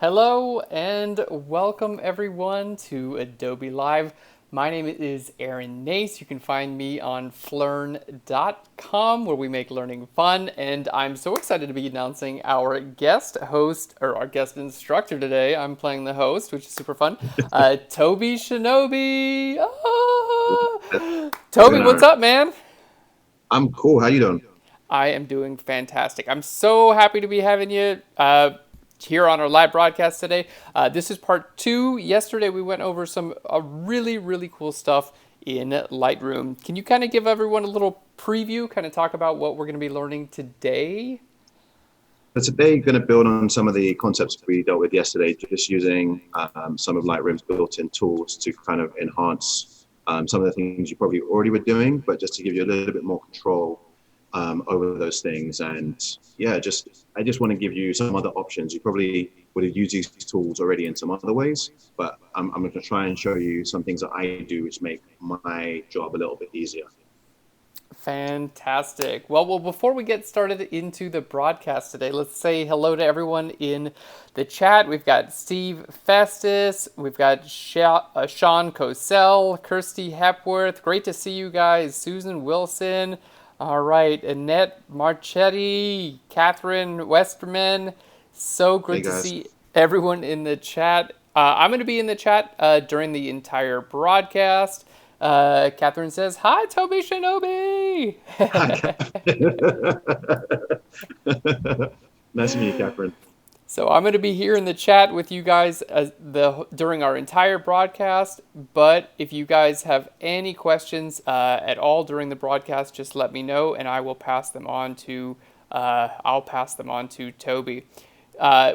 Hello and welcome everyone to Adobe Live. My name is Aaron Nace. You can find me on flern.com where we make learning fun, and I'm so excited to be announcing our guest host or our guest instructor today. I'm playing the host, which is super fun. Tobi Shinobi. Toby, what's Aaron. up, man? I'm cool. How you doing? I am doing fantastic. I'm so happy to be having you here on our live broadcast today. This is part two. Yesterday we went over some really cool stuff in Lightroom. Can you kind of give everyone a little preview, kind of talk about what we're going to be learning today? So today, going to build on some of the concepts we dealt with yesterday, just using some of Lightroom's built-in tools to kind of enhance some of the things you probably already were doing, but just to give you a little bit more control over those things. And yeah, I just want to give you some other options. You probably would have used these tools already in some other ways, but I'm going to try and show you some things that I do which make my job a little bit easier. Fantastic. Well, before we get started into the broadcast today, let's say hello to everyone in the chat. We've got Steve Festus, we've got Sean Cosell, Kirsty Hepworth. Great to see you guys. Susan Wilson. All right, Annette Marchetti, Catherine Westerman. So Hey good to guys. see everyone in the chat. I'm going to be in the chat during the entire broadcast. Catherine says, "Hi, Tobi Shinobi." Hi, Catherine. Nice to meet you, Catherine. So I'm going to be here in the chat with you guys during our entire broadcast. But if you guys have any questions at all during the broadcast, just let me know, and I will pass them on to Tobi.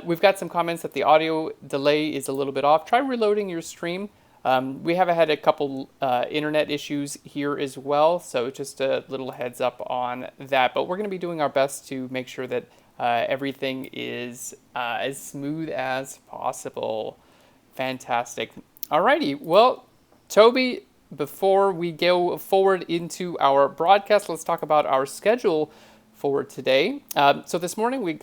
We've got some comments that the audio delay is a little bit off. Try reloading your stream. We have had a couple internet issues here as well, so just a little heads up on that. But we're going to be doing our best to make sure that everything is as smooth as possible. Fantastic. Alrighty, well, Tobi, before we go forward into our broadcast, let's talk about our schedule for today. So this morning we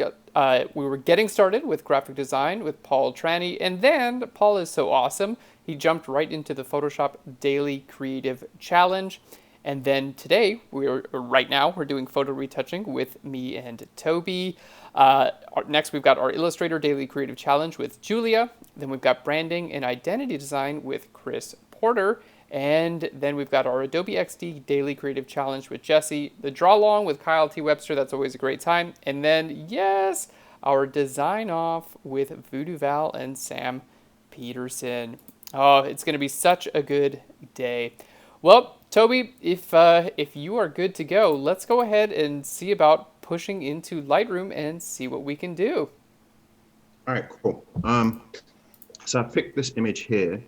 were getting started with graphic design with Paul Tranny, and then Paul is so awesome. He jumped right into the Photoshop Daily Creative Challenge. And then today, right now, we're doing photo retouching with me and Tobi. Next, we've got our Illustrator Daily Creative Challenge with Julia. Then we've got branding and identity design with Chris Porter. And then we've got our Adobe XD Daily Creative Challenge with Jesse. The draw along with Kyle T. Webster, that's always a great time. And then, yes, our design off with Voodoo Val and Sam Peterson. Oh, it's going to be such a good day. Well, Tobi, if you are good to go, let's go ahead and see about pushing into Lightroom and see what we can do. All right, cool. So I picked this image here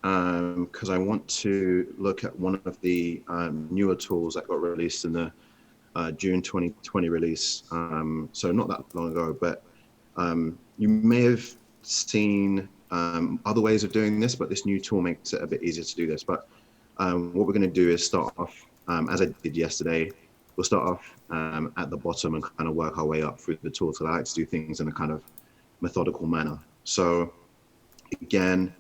because I want to look at one of the newer tools that got released in the June 2020 release. So not that long ago, but you may have seen other ways of doing this, but this new tool makes it a bit easier to do this. But what we're going to do is start off, as I did yesterday, we'll start off at the bottom and kind of work our way up through the tool. So I like to do things in a kind of methodical manner. So again,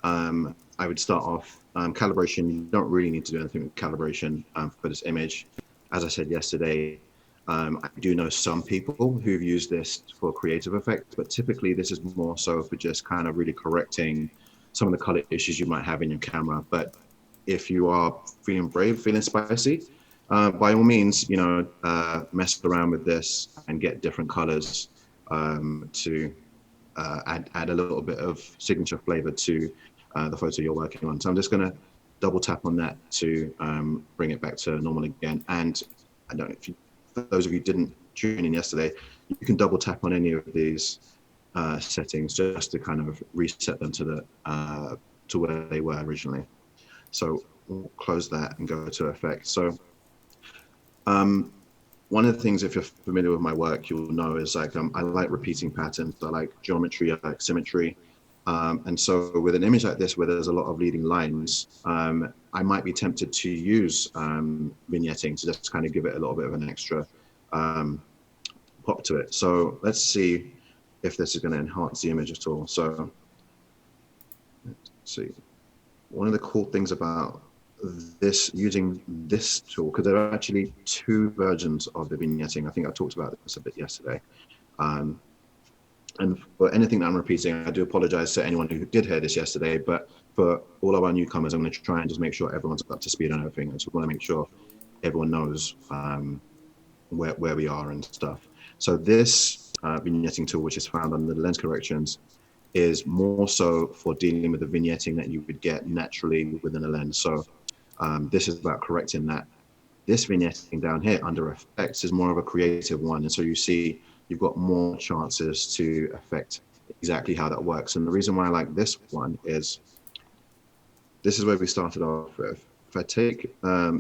I would start off calibration. You don't really need to do anything with calibration for this image. As I said yesterday, I do know some people who've used this for creative effects, but typically this is more so for just kind of really correcting some of the color issues you might have in your camera. But if you are feeling brave, feeling spicy, by all means, mess around with this and get different colors to add a little bit of signature flavor to the photo you're working on. So I'm just going to double tap on that to bring it back to normal again. And I don't know if for those of you who didn't tune in yesterday, you can double tap on any of these settings just to kind of reset them to where they were originally. So we'll close that and go to effects. So one of the things, if you're familiar with my work, you'll know is like I like repeating patterns. I like geometry, I like symmetry. And so with an image like this, where there's a lot of leading lines, I might be tempted to use vignetting to just kind of give it a little bit of an extra pop to it. So let's see if this is going to enhance the image at all. So let's see. One of the cool things about using this tool, because there are actually two versions of the vignetting. I think I talked about this a bit yesterday. And for anything that I'm repeating, I do apologize to anyone who did hear this yesterday, but for all of our newcomers, I'm going to try and just make sure everyone's up to speed on everything. I just want to make sure everyone knows where we are and stuff. So this vignetting tool, which is found under the lens corrections, is more so for dealing with the vignetting that you would get naturally within a lens. So this is about correcting that. This vignetting down here under effects is more of a creative one. And so you see, you've got more chances to affect exactly how that works. And the reason why I like this one is, this is where we started off with. If I take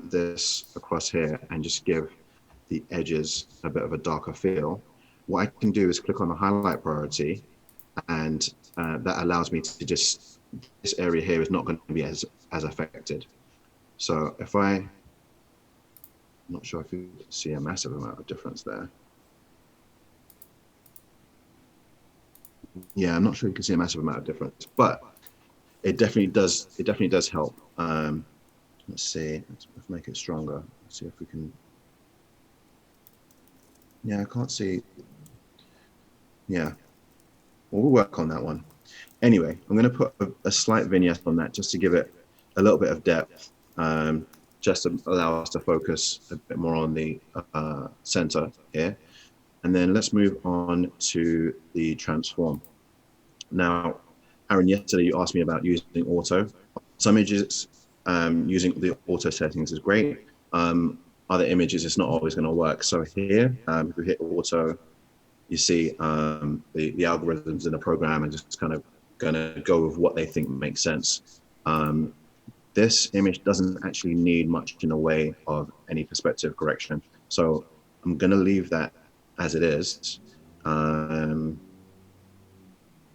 this across here and just give the edges a bit of a darker feel, what I can do is click on the highlight priority, and that allows me to just, this area here is not going to be as affected. So if I'm not sure if you see a massive amount of difference there. Yeah, I'm not sure you can see a massive amount of difference, but it definitely does. It definitely does help. Let's see. Let's make it stronger. Let's see if we can. Yeah, I can't see. Yeah, well, we'll work on that one. Anyway, I'm going to put a slight vignette on that just to give it a little bit of depth, just to allow us to focus a bit more on the center here. And then let's move on to the transform. Now, Aaron, yesterday you asked me about using auto. Some images, using the auto settings is great. Other images, it's not always going to work. So here, if we hit auto, you see the algorithms in the program are just kind of going to go with what they think makes sense. This image doesn't actually need much in the way of any perspective correction. So I'm going to leave that as it is.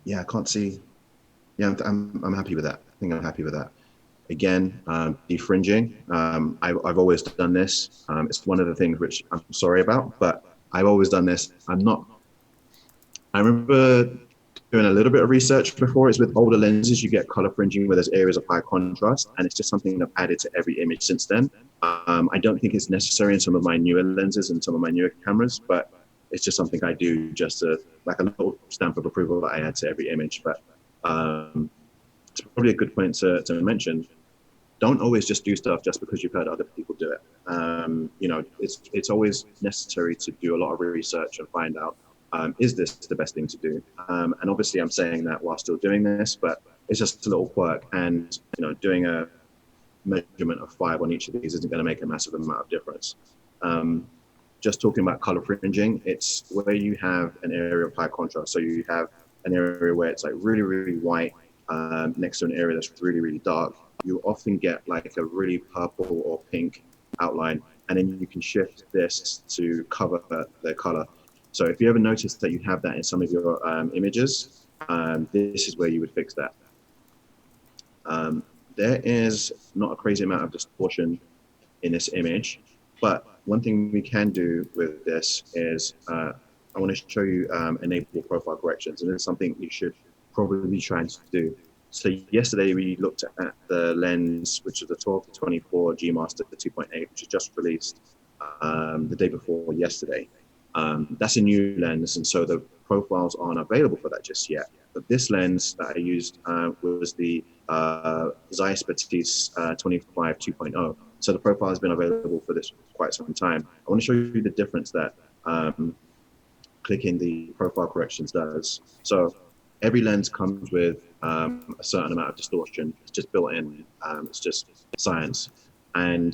Yeah, I can't see. Yeah, I'm happy with that. I think I'm happy with that. Again, defringing. I've always done this. It's one of the things which I'm sorry about, but I've always done this. I remember doing a little bit of research before. It's with older lenses, you get color fringing where there's areas of high contrast, and it's just something I've added to every image since then. I don't think it's necessary in some of my newer lenses and some of my newer cameras, but it's just something I do just to, like a little stamp of approval that I add to every image. But it's probably a good point to mention. Don't always just do stuff just because you've heard other people do it. You know, it's always necessary to do a lot of research and find out, is this the best thing to do? And obviously I'm saying that while still doing this, but it's just a little quirk. And, you know, doing a measurement of 5 on each of these isn't going to make a massive amount of difference. Just talking about color fringing, it's where you have an area of high contrast. So you have an area where it's like really, really white next to an area that's really, really dark. You often get like a really purple or pink outline, and then you can shift this to cover the color. So if you ever notice that you have that in some of your images, this is where you would fix that. There is not a crazy amount of distortion in this image, but one thing we can do with this is I want to show you enable profile corrections, and it's something you should probably be trying to do. So yesterday we looked at the lens, which is the 12-24 G Master 2.8, which is just released the day before yesterday. That's a new lens, and so the profiles aren't available for that just yet. But this lens that I used was the Zeiss Batiste 25 2.0. So the profile has been available for this for quite some time. I want to show you the difference that clicking the profile corrections does. So every lens comes with a certain amount of distortion. It's just built in. It's just science. And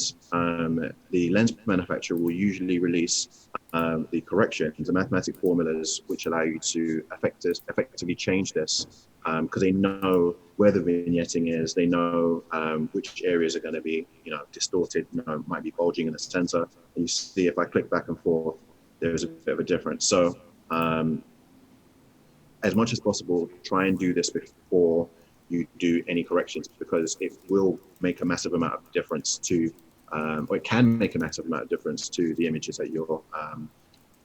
the lens manufacturer will usually release the corrections, the mathematic formulas, which allow you to effectively change this, because they know where the vignetting is. They know which areas are going to be, you know, distorted. You know, might be bulging in the center. And you see, if I click back and forth, there's a bit of a difference. So as much as possible, try and do this before you do any corrections, because it will make a massive amount of difference to, or it can make a massive amount of difference to the images that you're,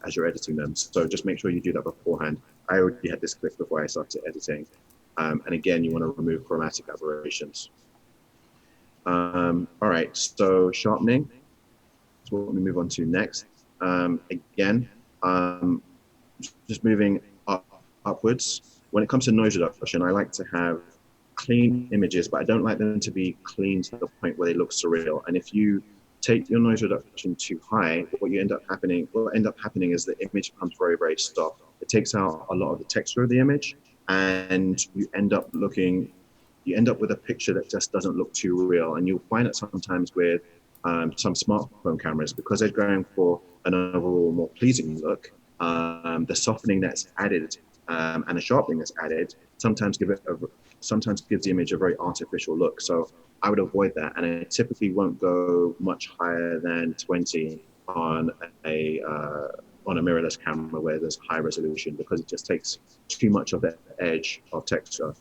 as you're editing them. So just make sure you do that beforehand. I already had this clicked before I started editing. And again, you want to remove chromatic aberrations. All right, so sharpening is what we move on to next. Again, just moving upwards. When it comes to noise reduction, I like to have clean images, but I don't like them to be clean to the point where they look surreal. And if you take your noise reduction too high, what end up happening is the image becomes very, very soft. It takes out a lot of the texture of the image, and you end up with a picture that just doesn't look too real. And you'll find it sometimes with some smartphone cameras, because they're going for an overall more pleasing look. The softening that's added and the sharpening that's added sometimes gives the image a very artificial look. So I would avoid that, and I typically won't go much higher than 20 on a mirrorless camera where there's high resolution, because it just takes too much of the edge of texture.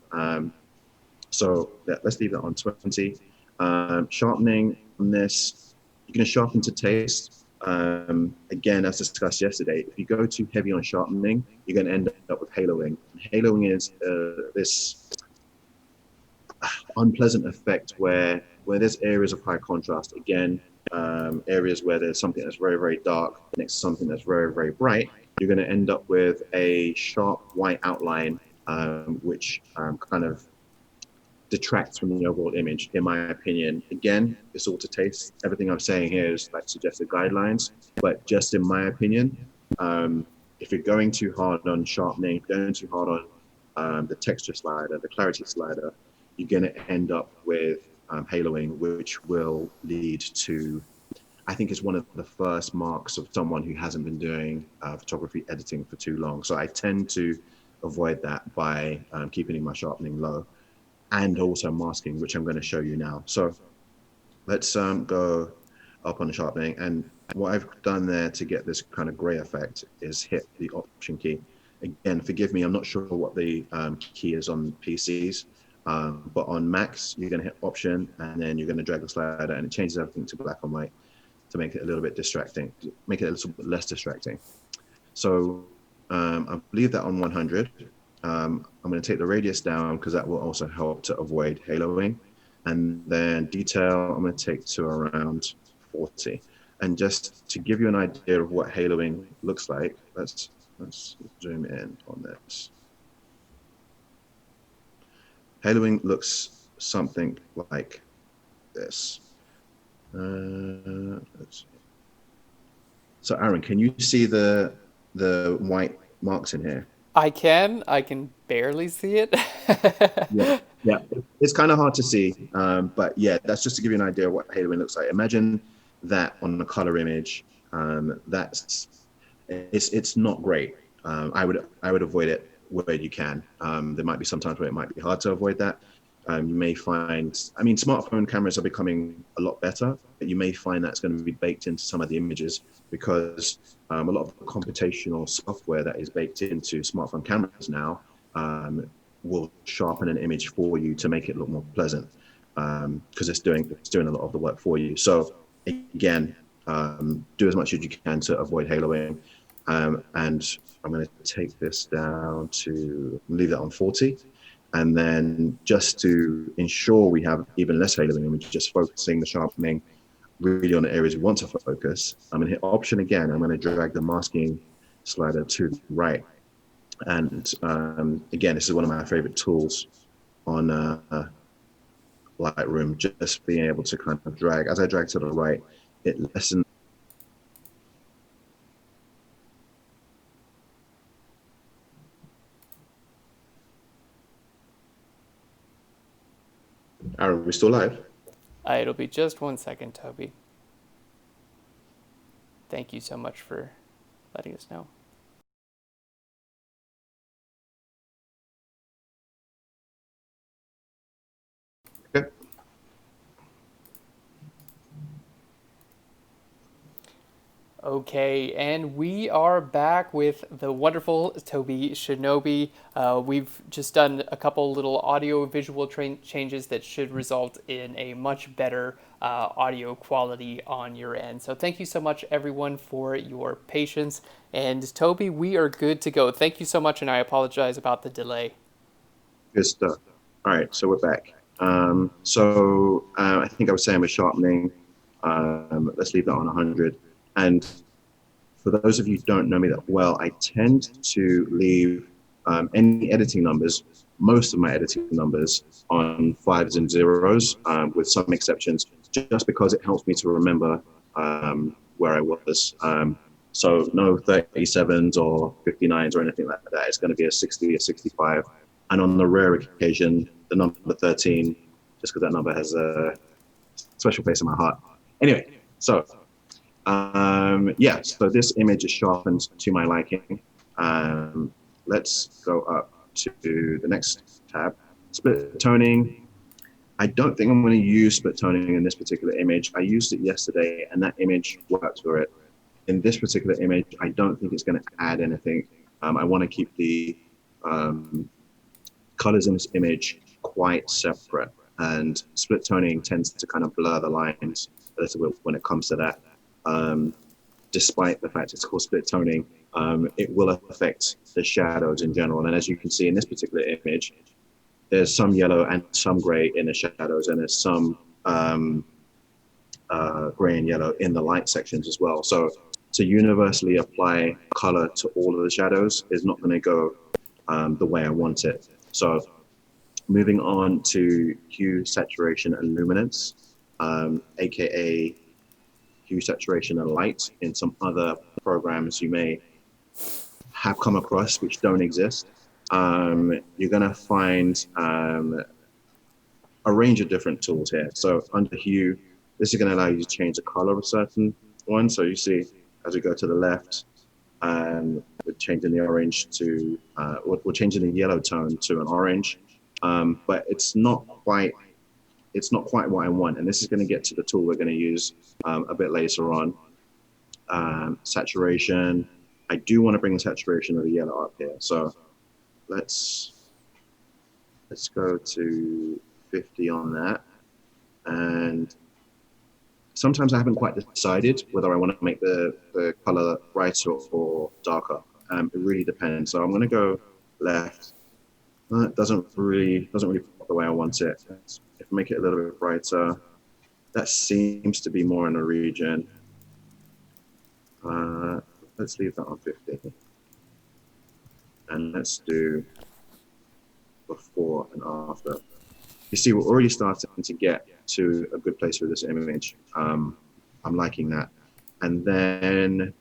So let's leave it on 20. Sharpening on this, you're going to sharpen to taste. Again, as discussed yesterday, if you go too heavy on sharpening, you're going to end up with haloing. Haloing is this unpleasant effect where there's areas of high contrast. Again, areas where there's something that's very, very dark next to something that's very, very bright, you're going to end up with a sharp white outline, which kind of detracts from the overall image, in my opinion. Again, it's all to taste. Everything I'm saying here is like suggested guidelines, but just in my opinion, if you're going too hard on sharpening, going too hard on the texture slider, the clarity slider, you're going to end up with haloing, which will lead to, I think it's one of the first marks of someone who hasn't been doing photography editing for too long. So I tend to avoid that by keeping my sharpening low, and also masking, which I'm going to show you now. So let's go up on the sharpening. And what I've done there to get this kind of gray effect is hit the Option key. Again, forgive me, I'm not sure what the key is on PCs, but on Macs, you're going to hit Option, and then you're going to drag the slider, and it changes everything to black and white to make it a little bit distracting, make it a little bit less distracting. So I leave that on 100. I'm going to take the radius down because that will also help to avoid haloing. And then detail, I'm going to take to around 40. And just to give you an idea of what haloing looks like, let's zoom in on this. Haloing looks something like this. Let's see. So Aaron, can you see the white marks in here? I can barely see it. Yeah, yeah, it's kind of hard to see, but yeah, that's just to give you an idea of what haloing looks like. Imagine that on a color image. It's not great. I would avoid it where you can. There might be some times where it might be hard to avoid that. You may find, I mean, smartphone cameras are becoming a lot better, but you may find that's going to be baked into some of the images, because a lot of computational software that is baked into smartphone cameras now will sharpen an image for you to make it look more pleasant, because it's doing a lot of the work for you. So again, do as much as you can to avoid haloing. And I'm going to take this down to leave that on 40. And then just to ensure we have even less haloing, and we're just focusing the sharpening really on the areas we want to focus, I'm going to hit Option again. I'm going to drag the masking slider to the right. And again, this is one of my favorite tools on Lightroom, just being able to kind of drag. As I drag to the right, it lessens. Aaron, we still live? It'll be just 1 second, Toby. Thank you so much for letting us know. Okay. Okay, and we are back with the wonderful Tobi Shinobi. We've just done a couple little audio visual changes that should result in a much better audio quality on your end. So thank you so much, everyone, for your patience. And Tobi, we are good to go. Thank you so much, and I apologize about the delay. Good stuff. All right, so we're back. I think I was saying with sharpening, let's leave that on 100. And for those of you who don't know me that well, I tend to leave any editing numbers, most of my editing numbers, on fives and zeros, with some exceptions, just because it helps me to remember where I was. So no 37s or 59s or anything like that. It's going to be a 60, a 65. And on the rare occasion, the number 13, just because that number has a special place in my heart. Anyway, so yeah, so this image is sharpened to my liking. Let's go up to the next tab. Split toning. I don't think I'm going to use split toning in this particular image. I used it yesterday and that image worked for it. In this particular image, I don't think it's going to add anything. I want to keep the colors in this image quite separate, and split toning tends to kind of blur the lines a little bit when it comes to that. Despite the fact it's called split toning, it will affect the shadows in general. And as you can see in this particular image, there's some yellow and some gray in the shadows, and there's some gray and yellow in the light sections as well. So to universally apply color to all of the shadows is not going to go the way I want it. So moving on to hue, saturation, and luminance, aka hue, saturation, and light. In some other programs you may have come across which don't exist. You're going to find a range of different tools here. So under hue, this is going to allow you to change the color of a certain one. So you see, as we go to the left, we're changing the orange to, we're changing the yellow tone to an orange, but it's not quite what I want. And this is going to get to the tool we're going to use a bit later on. Saturation. I do want to bring the saturation of the yellow up here. So let's go to 50 on that. And sometimes I haven't quite decided whether I want to make the color brighter or darker. It really depends. So I'm going to go left. It doesn't really pop the way I want it. If I make it a little bit brighter, that seems to be more in the region. Let's leave that on 50. And let's do before and after. You see, we're already starting to get to a good place with this image. I'm liking that. And then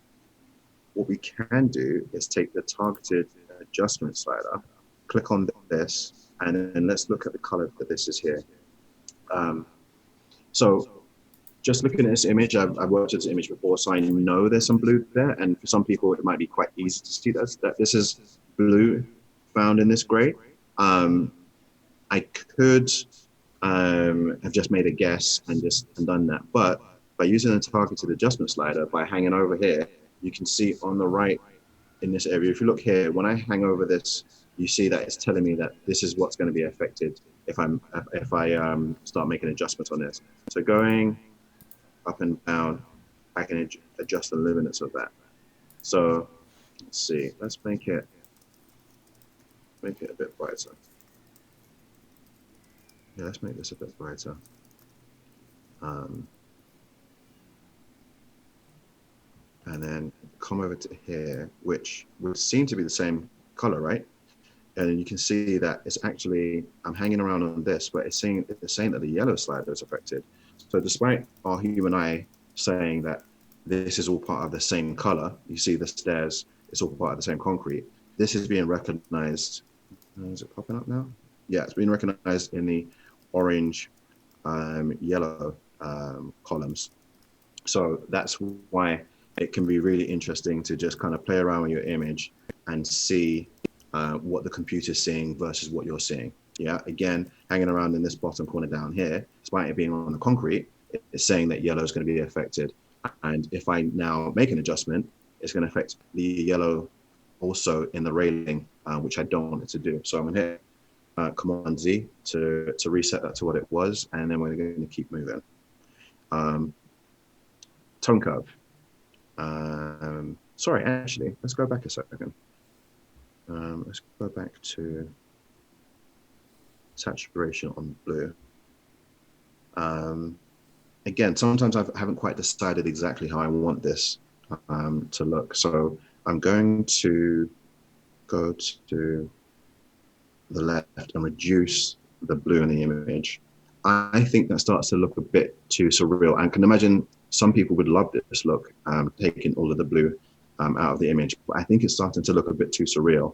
what we can do is take the targeted adjustment slider, click on this, and then let's look at the color that this is here. So just looking at this image, I've worked with this image before, so I know there's some blue there. And for some people, it might be quite easy to see that this is blue found in this gray. I could have just made a guess and done that. But by using the targeted adjustment slider, by hanging over here, you can see on the right in this area, if you look here, when I hang over this, you see that it's telling me that this is what's going to be affected if I start making adjustments on this. So going up and down, I can adjust the luminance of that. So let's see, let's make it a bit brighter. Yeah, let's make this a bit brighter. And then come over to here, which would seem to be the same color, right? And you can see that it's actually, I'm hanging around on this, but it's saying that the yellow slider is affected. So despite our human eye saying that this is all part of the same color, you see the stairs, it's all part of the same concrete. This is being recognized. Is it popping up now? Yeah, it's being recognized in the orange, yellow columns. So that's why it can be really interesting to just kind of play around with your image and see what the computer's seeing versus what you're seeing. Yeah, again, hanging around in this bottom corner down here, despite it being on the concrete, it's saying that yellow is going to be affected. And if I now make an adjustment, it's going to affect the yellow also in the railing, which I don't want it to do. So I'm going to hit Command Z to reset that to what it was, and then we're going to keep moving. Tone curve. Sorry, actually, let's go back a second. Let's go back to saturation on blue. Again, sometimes I haven't quite decided exactly how I want this to look. So I'm going to go to the left and reduce the blue in the image. I think that starts to look a bit too surreal. And can imagine some people would love this look, taking all of the blue out of the image. But I think it's starting to look a bit too surreal,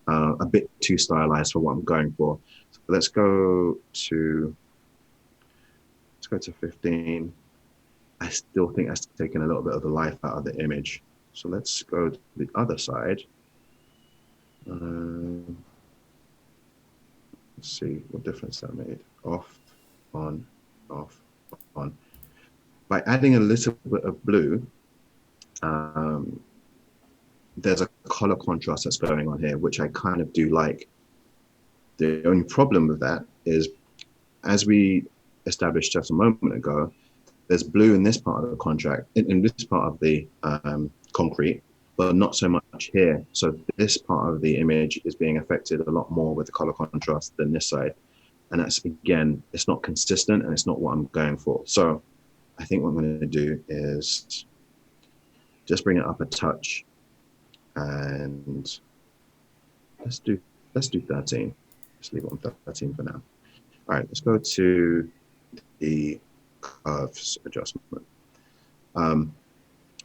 a bit too stylized for what I'm going for. So let's go to 15. I still think that's taking a little bit of the life out of the image. So let's go to the other side. Let's see what difference that made. Off, on, off, on. By adding a little bit of blue, there's a color contrast that's going on here, which I kind of do like. The only problem with that is, as we established just a moment ago, there's blue in this part of the contract, in this part of the concrete, but not so much here. So this part of the image is being affected a lot more with the color contrast than this side. And that's, again, it's not consistent and it's not what I'm going for. So I think what I'm going to do is just bring it up a touch, and let's do 13. Just leave it on 13 for now. All right, let's go to the curves adjustment.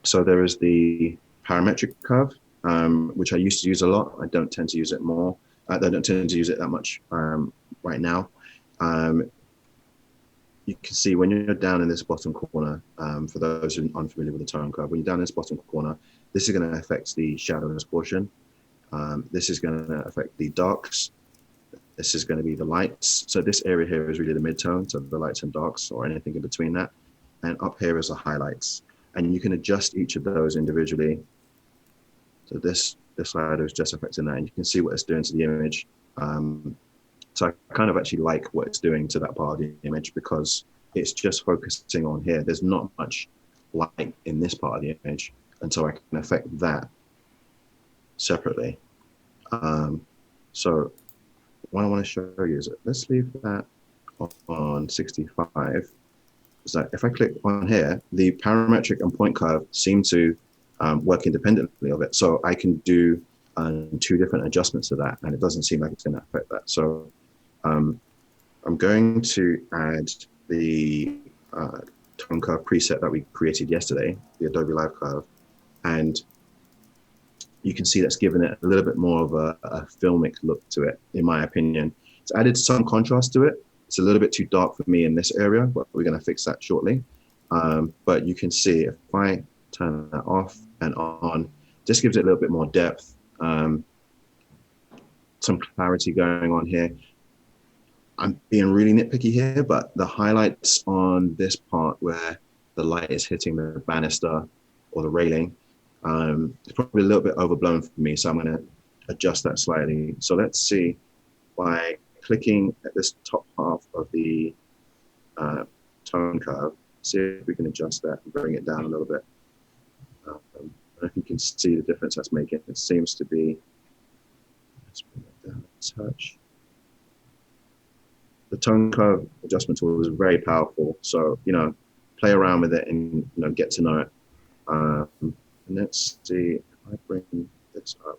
So there is the parametric curve, which I used to use a lot. I don't tend to use it more. I don't tend to use it that much right now. You can see when you're down in this bottom corner, for those who are unfamiliar with the tone curve, when you're down in this bottom corner, this is going to affect the shadows portion. This is going to affect the darks. This is going to be the lights. So this area here is really the midtone, so the lights and darks or anything in between that. And up here is the highlights. And you can adjust each of those individually. So this slider is just affecting that, and you can see what it's doing to the image. So I kind of actually like what it's doing to that part of the image, because it's just focusing on here. There's not much light in this part of the image, and so I can affect that separately. So what I want to show you is, let's leave that on 65. So if I click on here, the parametric and point curve seem to work independently of it. So I can do 2 different adjustments to that, and it doesn't seem like it's going to affect that. So I'm going to add the tone curve preset that we created yesterday, the Adobe Live curve, and you can see that's given it a little bit more of a filmic look to it, in my opinion. It's added some contrast to it. It's a little bit too dark for me in this area, but we're going to fix that shortly. But you can see if I turn that off and on, just gives it a little bit more depth, some clarity going on here. I'm being really nitpicky here, but the highlights on this part where the light is hitting the banister or the railing, it's probably a little bit overblown for me, so I'm going to adjust that slightly. So let's see, by clicking at this top half of the tone curve, see if we can adjust that and bring it down a little bit. I don't know if you can see the difference that's making. It seems to be, let's bring it down a touch. The tone curve adjustment tool is very powerful. So, play around with it and, get to know it. And let's see if I bring this up.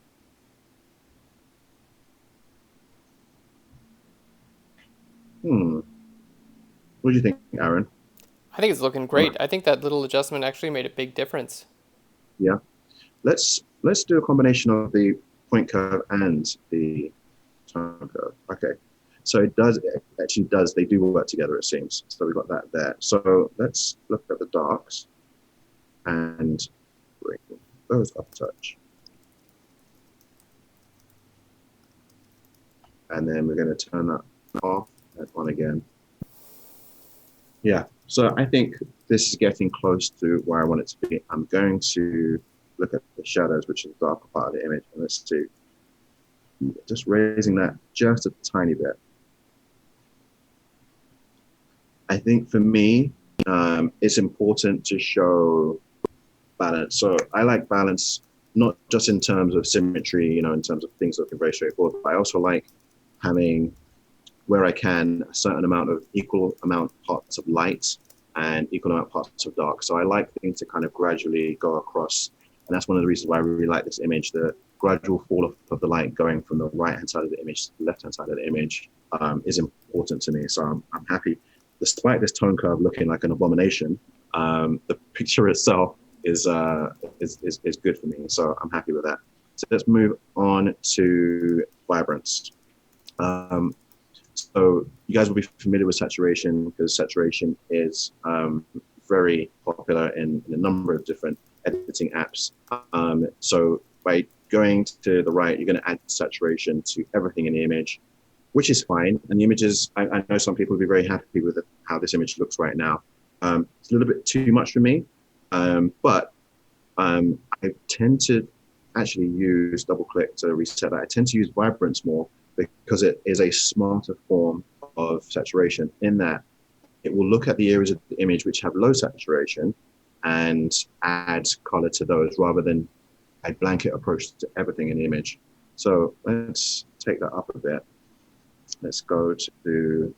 What do you think, Aaron? I think it's looking great. I think that little adjustment actually made a big difference. Yeah. Let's do a combination of the point curve and the tone curve. Okay. So it actually does, they do work together, it seems. So we've got that there. So let's look at the darks and bring those up a touch. And then we're going to turn that off and on again. Yeah, So I think this is getting close to where I want it to be. I'm going to look at the shadows, which is the darker part of the image, and let's see, just raising that just a tiny bit. I think for me, it's important to show balance. So I like balance, not just in terms of symmetry, you know, in terms of things looking very straightforward, but I also like having, where I can, a certain amount of equal amount parts of light and equal amount parts of dark. So I like things to kind of gradually go across. And that's one of the reasons why I really like this image. The gradual fall off of the light going from the right-hand side of the image to the left-hand side of the image is important to me. So I'm happy. Despite this tone curve looking like an abomination, the picture itself is good for me. So I'm happy with that. So let's move on to vibrance. So you guys will be familiar with saturation, because saturation is very popular in a number of different editing apps. So by going to the right, you're going to add saturation to everything in the image, which is fine. And the images, I know some people will be very happy with how this image looks right now. It's a little bit too much for me, but I tend to actually use double click to reset that. I tend to use vibrance more because it is a smarter form of saturation, in that it will look at the areas of the image which have low saturation and add color to those, rather than a blanket approach to everything in the image. So let's take that up a bit. Let's go to,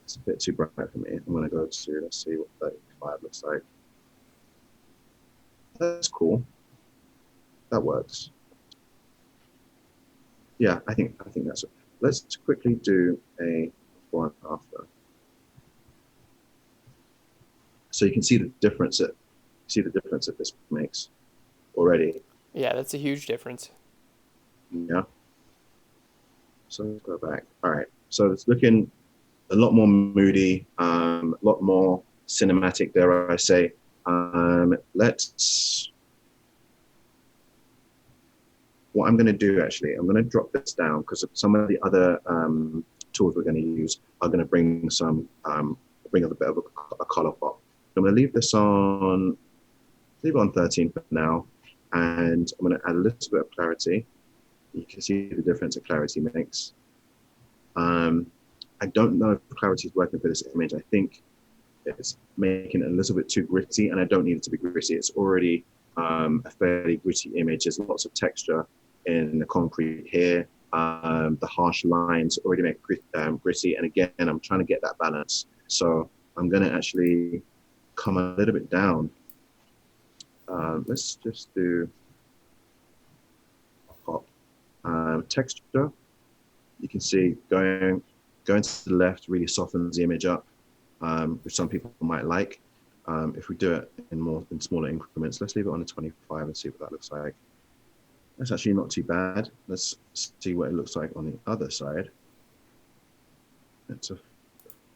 it's a bit too bright for me. I'm going to go to, let's see what 35 looks like. That's cool. That works. Yeah, I think that's it. Let's quickly do a before and after. So you can see the difference that this makes already. Yeah, that's a huge difference. Yeah. So let's go back. All right. So it's looking a lot more moody, a lot more cinematic, dare I say. What I'm going to do, actually, I'm going to drop this down, because some of the other tools we're going to use are going to bring bring up a bit of a color pop. I'm going to leave this on, 13 for now, and I'm going to add a little bit of clarity. You can see the difference that clarity makes. I don't know if clarity is working for this image. I think it's making it a little bit too gritty, and I don't need it to be gritty. It's already a fairly gritty image. There's lots of texture in the concrete here. The harsh lines already make gritty. And again, I'm trying to get that balance. So I'm going to actually come a little bit down. Let's just do pop. Texture. You can see going to the left really softens the image up, which some people might like. If we do it in smaller increments, let's leave it on the 25 and see what that looks like. That's actually not too bad. Let's see what it looks like on the other side. It's a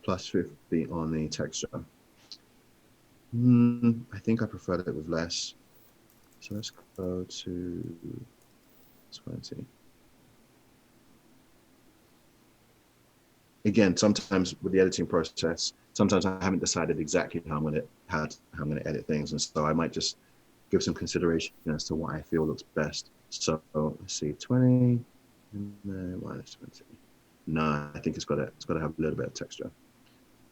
plus 50 on the texture. I think I preferred it with less. So let's go to 20. Again, sometimes with the editing process, sometimes I haven't decided exactly how I'm going to edit things, and so I might just give some consideration as to what I feel looks best. So let's see, 20 and then minus 20. No, I think it's got to have a little bit of texture.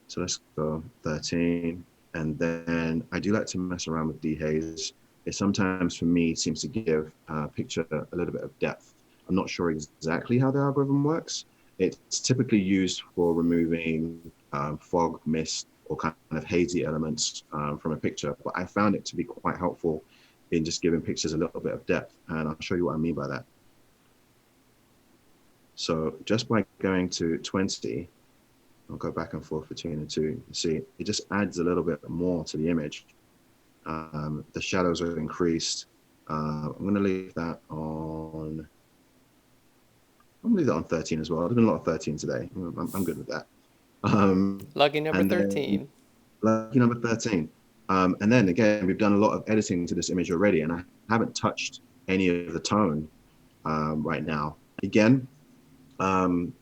So let's go 13, and then I do like to mess around with dehaze. It sometimes, for me, seems to give a picture a little bit of depth. I'm not sure exactly how the algorithm works. It's typically used for removing fog, mist, or kind of hazy elements from a picture, but I found it to be quite helpful in just giving pictures a little bit of depth, and I'll show you what I mean by that. So just by going to 20, I'll go back and forth between the two. See, it just adds a little bit more to the image. The shadows are increased. I'm going to leave that on. I'm going to leave that on 13 as well. There's been a lot of 13 today. I'm good with that. Lucky number 13. Lucky number 13. And then again, we've done a lot of editing to this image already, and I haven't touched any of the tone right now. Again,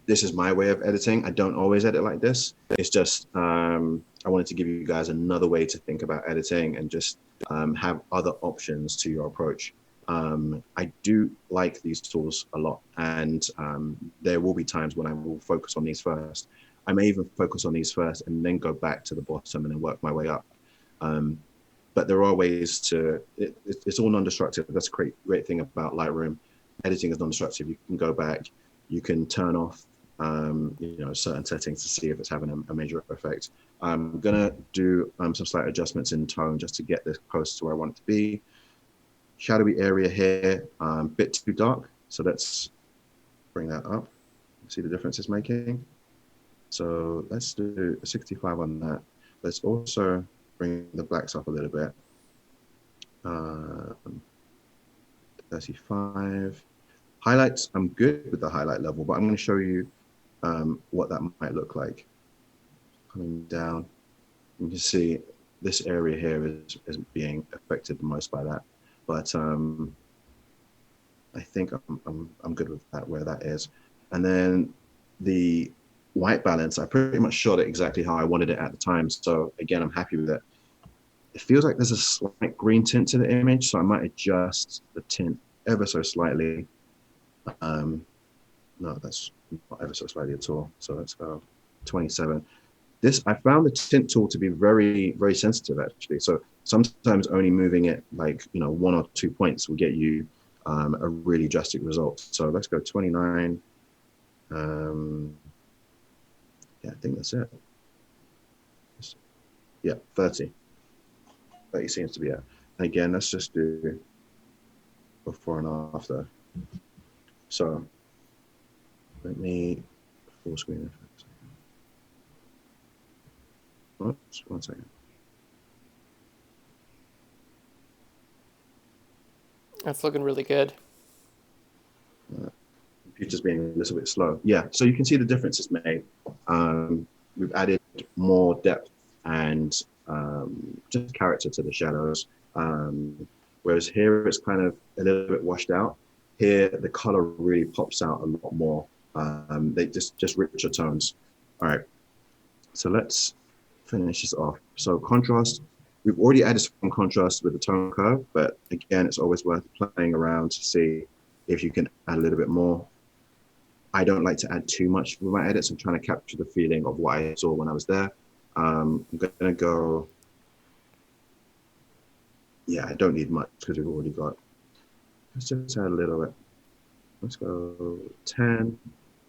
This is my way of editing. I don't always edit like this. It's just I wanted to give you guys another way to think about editing and just have other options to your approach. I do like these tools a lot, and there will be times when I will focus on these first. I may even focus on these first and then go back to the bottom and then work my way up. Um, but there are ways to, it's all non-destructive. That's a great thing about Lightroom. Editing is non-destructive. You can go back, you can turn off certain settings to see if it's having a major effect. I'm gonna do some slight adjustments in tone just to get this close to where I want it to be. Shadowy area here, bit too dark. So let's bring that up. See the difference it's making. So let's do a 65 on that. Let's also bring the blacks up a little bit. 35. Highlights, I'm good with the highlight level, but I'm going to show you what that might look like. Coming down, you can see this area here is being affected the most by that. But I think I'm good with that, where that is. And then the white balance, I pretty much shot it exactly how I wanted it at the time. So again, I'm happy with it. It feels like there's a slight green tint to the image, so I might adjust the tint ever so slightly. No, that's not ever so slightly at all. So let's go 27. This, I found the tint tool to be very, very sensitive actually. So sometimes only moving it like, 1 or 2 points will get you a really drastic result. So let's go 29. Yeah, I think that's it. Yeah, 30. 30 seems to be it. Again, let's just do before and after. So let me full screen it for a second. Oops, 1 second. That's looking really good. Computer's being a little bit slow. Yeah, so you can see the difference it's made. We've added more depth and just character to the shadows. Whereas here it's kind of a little bit washed out. Here the color really pops out a lot more. They just richer tones. All right, so let's finish this off. So contrast, we've already added some contrast with the tone curve, but again, it's always worth playing around to see if you can add a little bit more. I don't like to add too much with my edits. I'm trying to capture the feeling of what I saw when I was there. I'm gonna go, yeah, I don't need much because we've already got, let's just add a little bit. Let's go 10,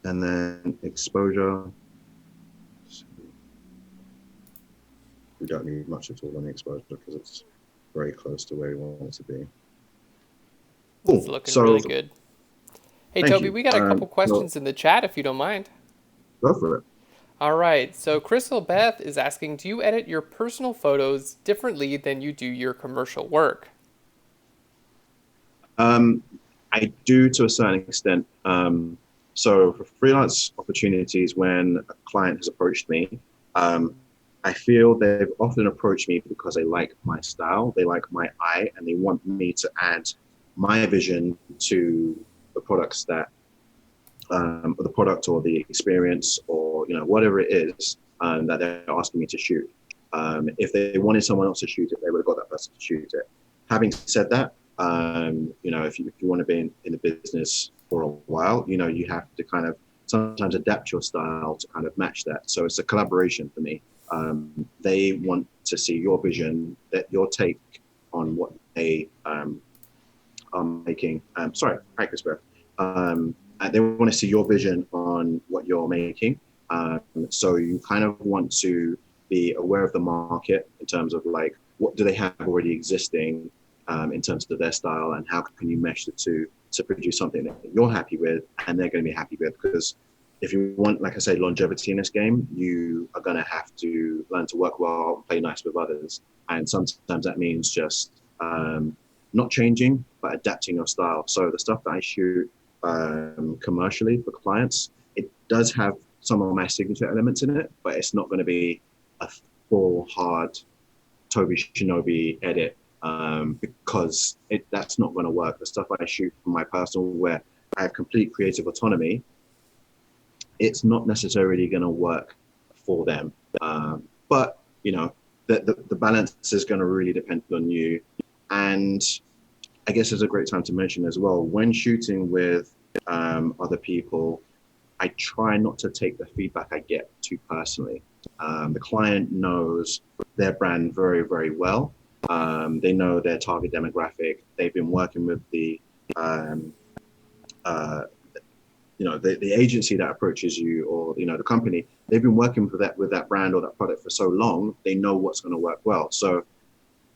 and then exposure. We don't need much at all on the exposure because it's very close to where we want it to be. Cool. It's looking really good. Hey, Toby, you. we got a couple questions in the chat if you don't mind. Go for it. All right. So Crystal Beth is asking, do you edit your personal photos differently than you do your commercial work? I do to a certain extent. So for freelance opportunities, when a client has approached me, I feel they've often approached me because they like my style, they like my eye, and they want me to add my vision to the products that, or the product or the experience or whatever it is that they're asking me to shoot. If they wanted someone else to shoot it, they would have got that person to shoot it. Having said that, if you want to be in the business for a while, you have to kind of sometimes adapt your style to kind of match that. So it's a collaboration for me. They want to see your vision, that your take on what they are making. Sorry, practice breath. They want to see your vision on what you're making. So you kind of want to be aware of the market in terms of like, what do they have already existing in terms of their style, and how can you mesh the two to produce something that you're happy with and they're going to be happy with? Because if you want, like I say, longevity in this game, you are going to have to learn to work well, play nice with others. And sometimes that means just not changing, but adapting your style. So the stuff that I shoot commercially for clients, it does have some of my signature elements in it, but it's not going to be a full, hard Tobi Shinobi edit because that's not going to work. The stuff I shoot for my personal, where I have complete creative autonomy, it's not necessarily going to work for them. But you know, the balance is going to really depend on you. And I guess it's a great time to mention as well, when shooting with other people, I try not to take the feedback I get too personally. The client knows their brand very, very well. They know their target demographic. They've been working with um, uh, the agency that approaches you, or the company. They've been working with that brand or that product for so long. They know what's going to work well. So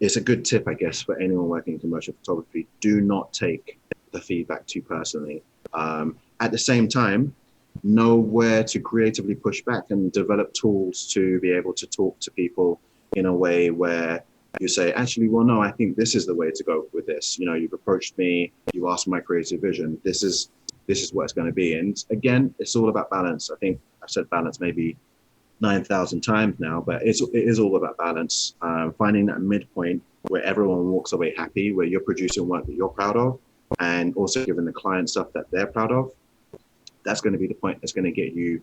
it's a good tip, I guess, for anyone working in commercial photography. Do not take the feedback too personally. At the same time, know where to creatively push back and develop tools to be able to talk to people in a way where you say, actually, well, no, I think this is the way to go with this. You've approached me, you asked my creative vision. This is what it's going to be. And again, it's all about balance. I think I've said balance maybe 9,000 times now, but it is all about balance. Finding that midpoint where everyone walks away happy, where you're producing work that you're proud of, and also giving the client stuff that they're proud of. That's going to be the point that's going to get you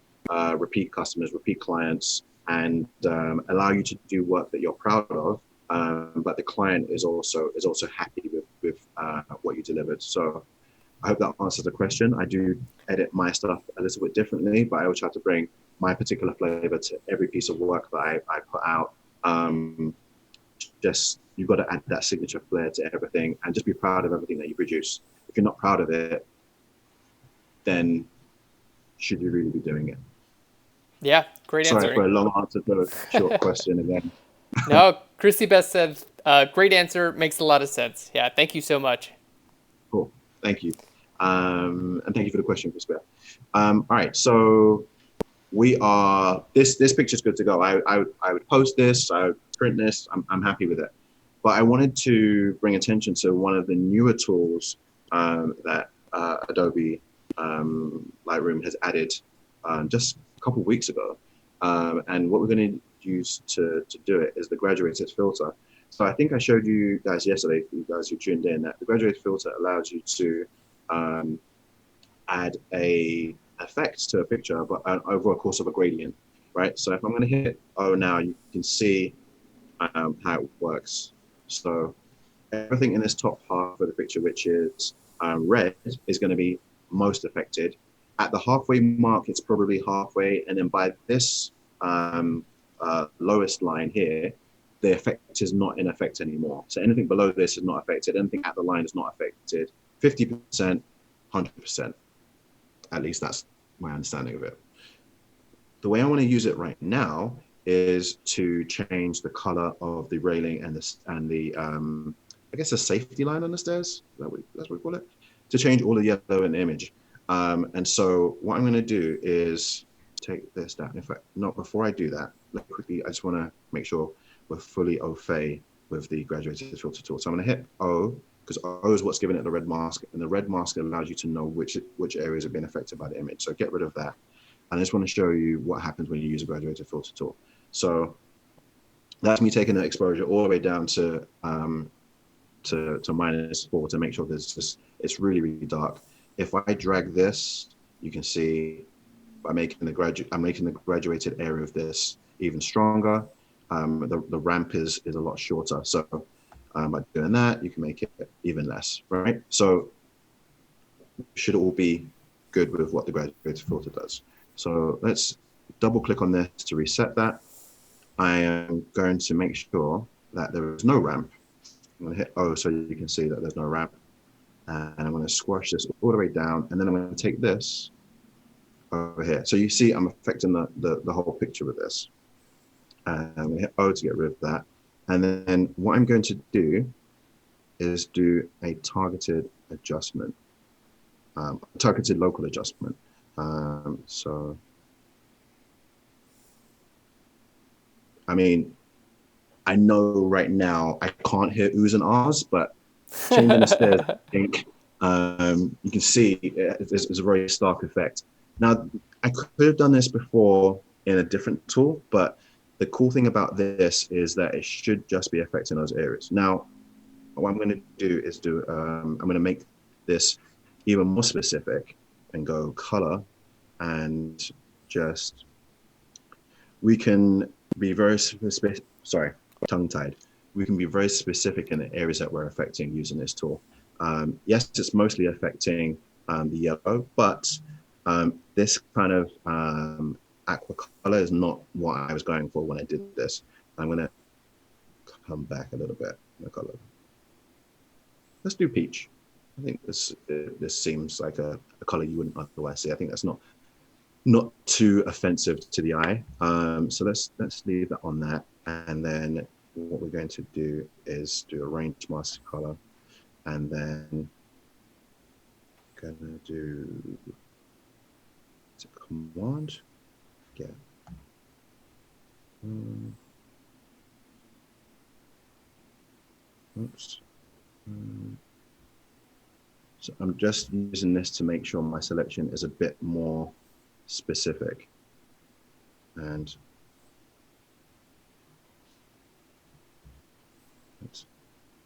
repeat customers, repeat clients, and allow you to do work that you're proud of. But the client is also happy with what you delivered. So I hope that answers the question. I do edit my stuff a little bit differently, but I always try to bring my particular flavor to every piece of work that I put out. Just you've got to add that signature flair to everything, and just be proud of everything that you produce. If you're not proud of it, then should you really be doing it? Yeah, great Sorry answer. for a long answer to a short question again. No, Christy Best said, great answer, makes a lot of sense. Yeah, thank you so much. Cool. Thank you. And thank you for the question, Chris. All right. So we are, this picture's good to go. I would post this, I would print this, I'm happy with it. But I wanted to bring attention to one of the newer tools that Adobe Lightroom has added just a couple of weeks ago. And what we're going to use to do it is the graduated filter. So I think I showed you guys yesterday, for you guys who tuned in, that the graduated filter allows you to add a effect to a picture, but over a course of a gradient, right? So if I'm going to hit O now, you can see how it works. So everything in this top half of the picture, which is red, is going to be most affected. At the halfway mark, it's probably halfway, and then by this lowest line here, the effect is not in effect anymore. So anything below this is not affected. Anything at the line is not affected. 50%, 100%. At least that's my understanding of it. The way I want to use it right now is to change the color of the railing and the I guess a safety line on the stairs. That's what we call it. To change all the yellow in the image. And so what I'm going to do is take this down. In fact, not before I do that, quickly, I just want to make sure we're fully au fait with the graduated filter tool. So I'm going to hit O, because O is what's giving it the red mask, and the red mask allows you to know which areas have been affected by the image. So get rid of that. And I just want to show you what happens when you use a graduated filter tool. So that's me taking the exposure all the way down to -4 to make sure it's really, really dark. If I drag this, you can see I'm making the graduated area of this even stronger. The ramp is a lot shorter. So by doing that, you can make it even less, right? So should all be good with what the graduated filter does. So let's double click on this to reset that. I am going to make sure that there is no ramp. I'm going to hit O so you can see that there's no ramp. And I'm going to squash this all the way down. And then I'm going to take this over here. So you see I'm affecting the whole picture with this. And I'm going to hit O to get rid of that. And then what I'm going to do is do a targeted adjustment, targeted local adjustment. So, I mean, I know right now I can't hear oohs and ahs, but changing the stairs, I think you can see it's a very stark effect. Now, I could have done this before in a different tool, but the cool thing about this is that it should just be affecting those areas. Now, what I'm going to do is I'm going to make this even more specific and go color and just, we can be very specific, sorry, tongue-tied. We can be very specific in the areas that we're affecting using this tool. Yes, it's mostly affecting the yellow, but this kind of aqua color is not what I was going for when I did this. I'm gonna come back a little bit. Let's do peach. I think this seems like a color you wouldn't otherwise see. I think that's not too offensive to the eye. So let's leave that on that. And then what we're going to do is do a range mask color, and then gonna do command. Yeah. Oops. So I'm just using this to make sure my selection is a bit more specific. And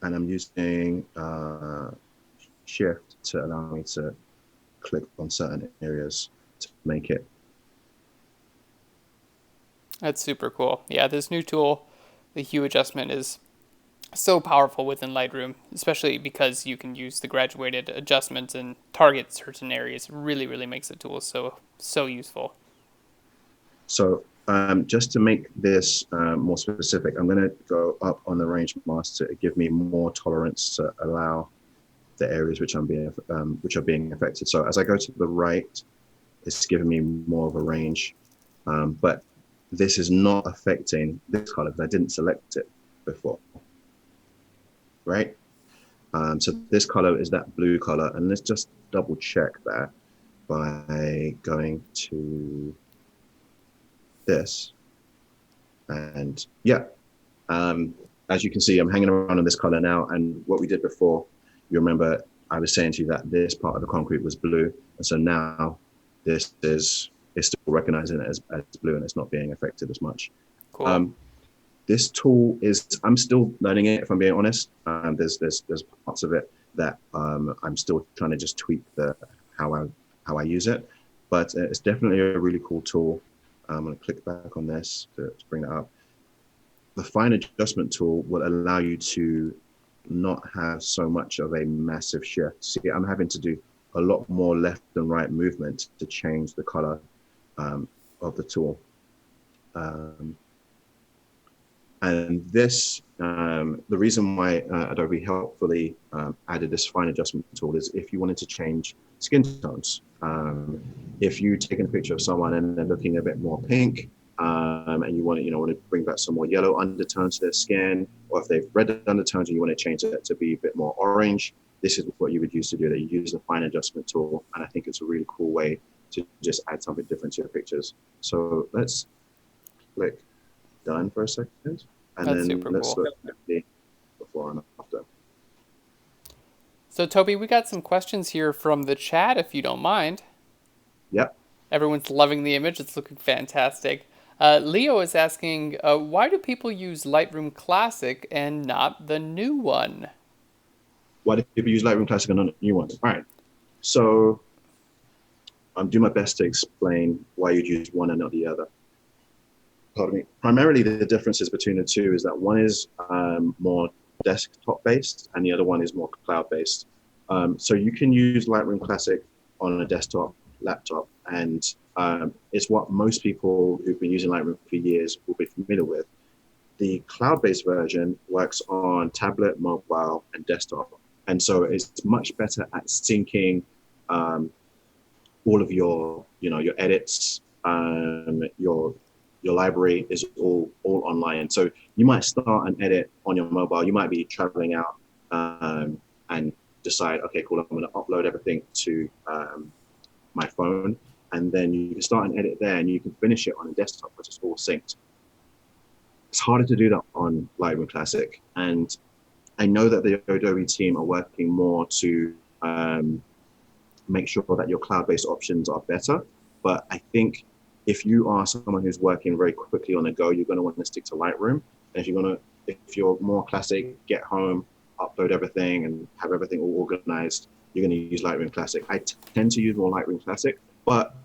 I'm using shift to allow me to click on certain areas to make it. That's super cool. Yeah, this new tool, the hue adjustment, is so powerful within Lightroom, especially because you can use the graduated adjustments and target certain areas. It really, really makes the tool so useful. So just to make this more specific, I'm going to go up on the range mask to give me more tolerance to allow the areas which are being affected. So as I go to the right, it's giving me more of a range, but this is not affecting this color because I didn't select it before, right? So this color is that blue color, and let's just double check that by going to this. And yeah, as you can see, I'm hanging around on this color now. And what we did before, you remember I was saying to you that this part of the concrete was blue. And so now this is still recognizing it as blue, and it's not being affected as much. Cool. This tool is, I'm still learning it, if I'm being honest. There's parts of it that I'm still trying to just tweak how I use it, but it's definitely a really cool tool. I'm going to click back on this to bring that up. The fine adjustment tool will allow you to not have so much of a massive shift. See, I'm having to do a lot more left and right movement to change the color of the tool. And this, the reason why Adobe helpfully added this fine adjustment tool is if you wanted to change skin tones. If you're taking a picture of someone and they're looking a bit more pink, and you want to bring back some more yellow undertones to their skin, or if they've red undertones and you want to change it to be a bit more orange, this is what you would use to do that. You use the fine adjustment tool, and I think it's a really cool way to just add something different to your pictures. So let's click done for a second, and That's then super let's cool. look at the before and after. So, Toby, we got some questions here from the chat, if you don't mind. Yep. Everyone's loving the image. It's looking fantastic. Leo is asking, why do people use Lightroom Classic and not the new one? Why do people use Lightroom Classic and not new ones? All right. So I'm doing my best to explain why you'd use one and not the other. Pardon me. Primarily, the differences between the two is that one is more desktop-based and the other one is more cloud-based. So you can use Lightroom Classic on a desktop, laptop, and it's what most people who've been using Lightroom for years will be familiar with. The cloud-based version works on tablet, mobile, and desktop. And so it's much better at syncing all of your edits, your library is all online. So you might start an edit on your mobile. You might be traveling out and decide, okay, cool, I'm going to upload everything to my phone. And then you can start an edit there and you can finish it on a desktop, which is all synced. It's harder to do that on Lightroom Classic. And I know that the Adobe team are working more to make sure that your cloud-based options are better. But I think if you are someone who's working very quickly on the go, you're going to want to stick to Lightroom. And if you're more classic, get home, upload everything and have everything all organized, you're going to use Lightroom Classic. I tend to use more Lightroom Classic, but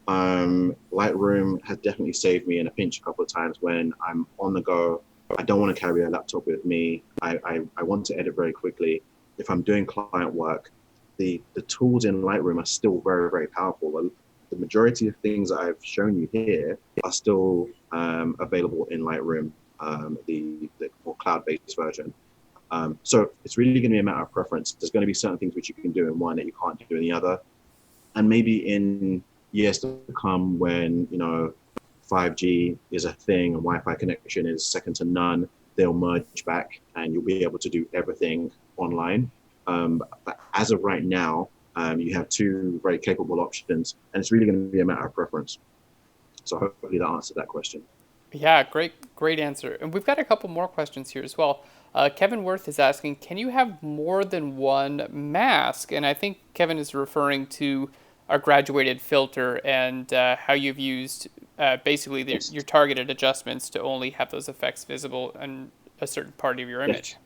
Lightroom has definitely saved me in a pinch a couple of times when I'm on the go. I don't want to carry a laptop with me. I want to edit very quickly. If I'm doing client work, the tools in Lightroom are still very, very powerful. The majority of things that I've shown you here are still available in Lightroom, the more cloud-based version. So it's really going to be a matter of preference. There's going to be certain things which you can do in one that you can't do in the other. And maybe in years to come when, 5G is a thing and Wi-Fi connection is second to none, they'll merge back and you'll be able to do everything online. But as of right now, you have two very capable options, and it's really going to be a matter of preference. So hopefully that answered that question. Yeah, great answer. And we've got a couple more questions here as well. Kevin Worth is asking, can you have more than one mask? And I think Kevin is referring to our graduated filter and how you've used basically Yes. your targeted adjustments to only have those effects visible in a certain part of your image. Yes.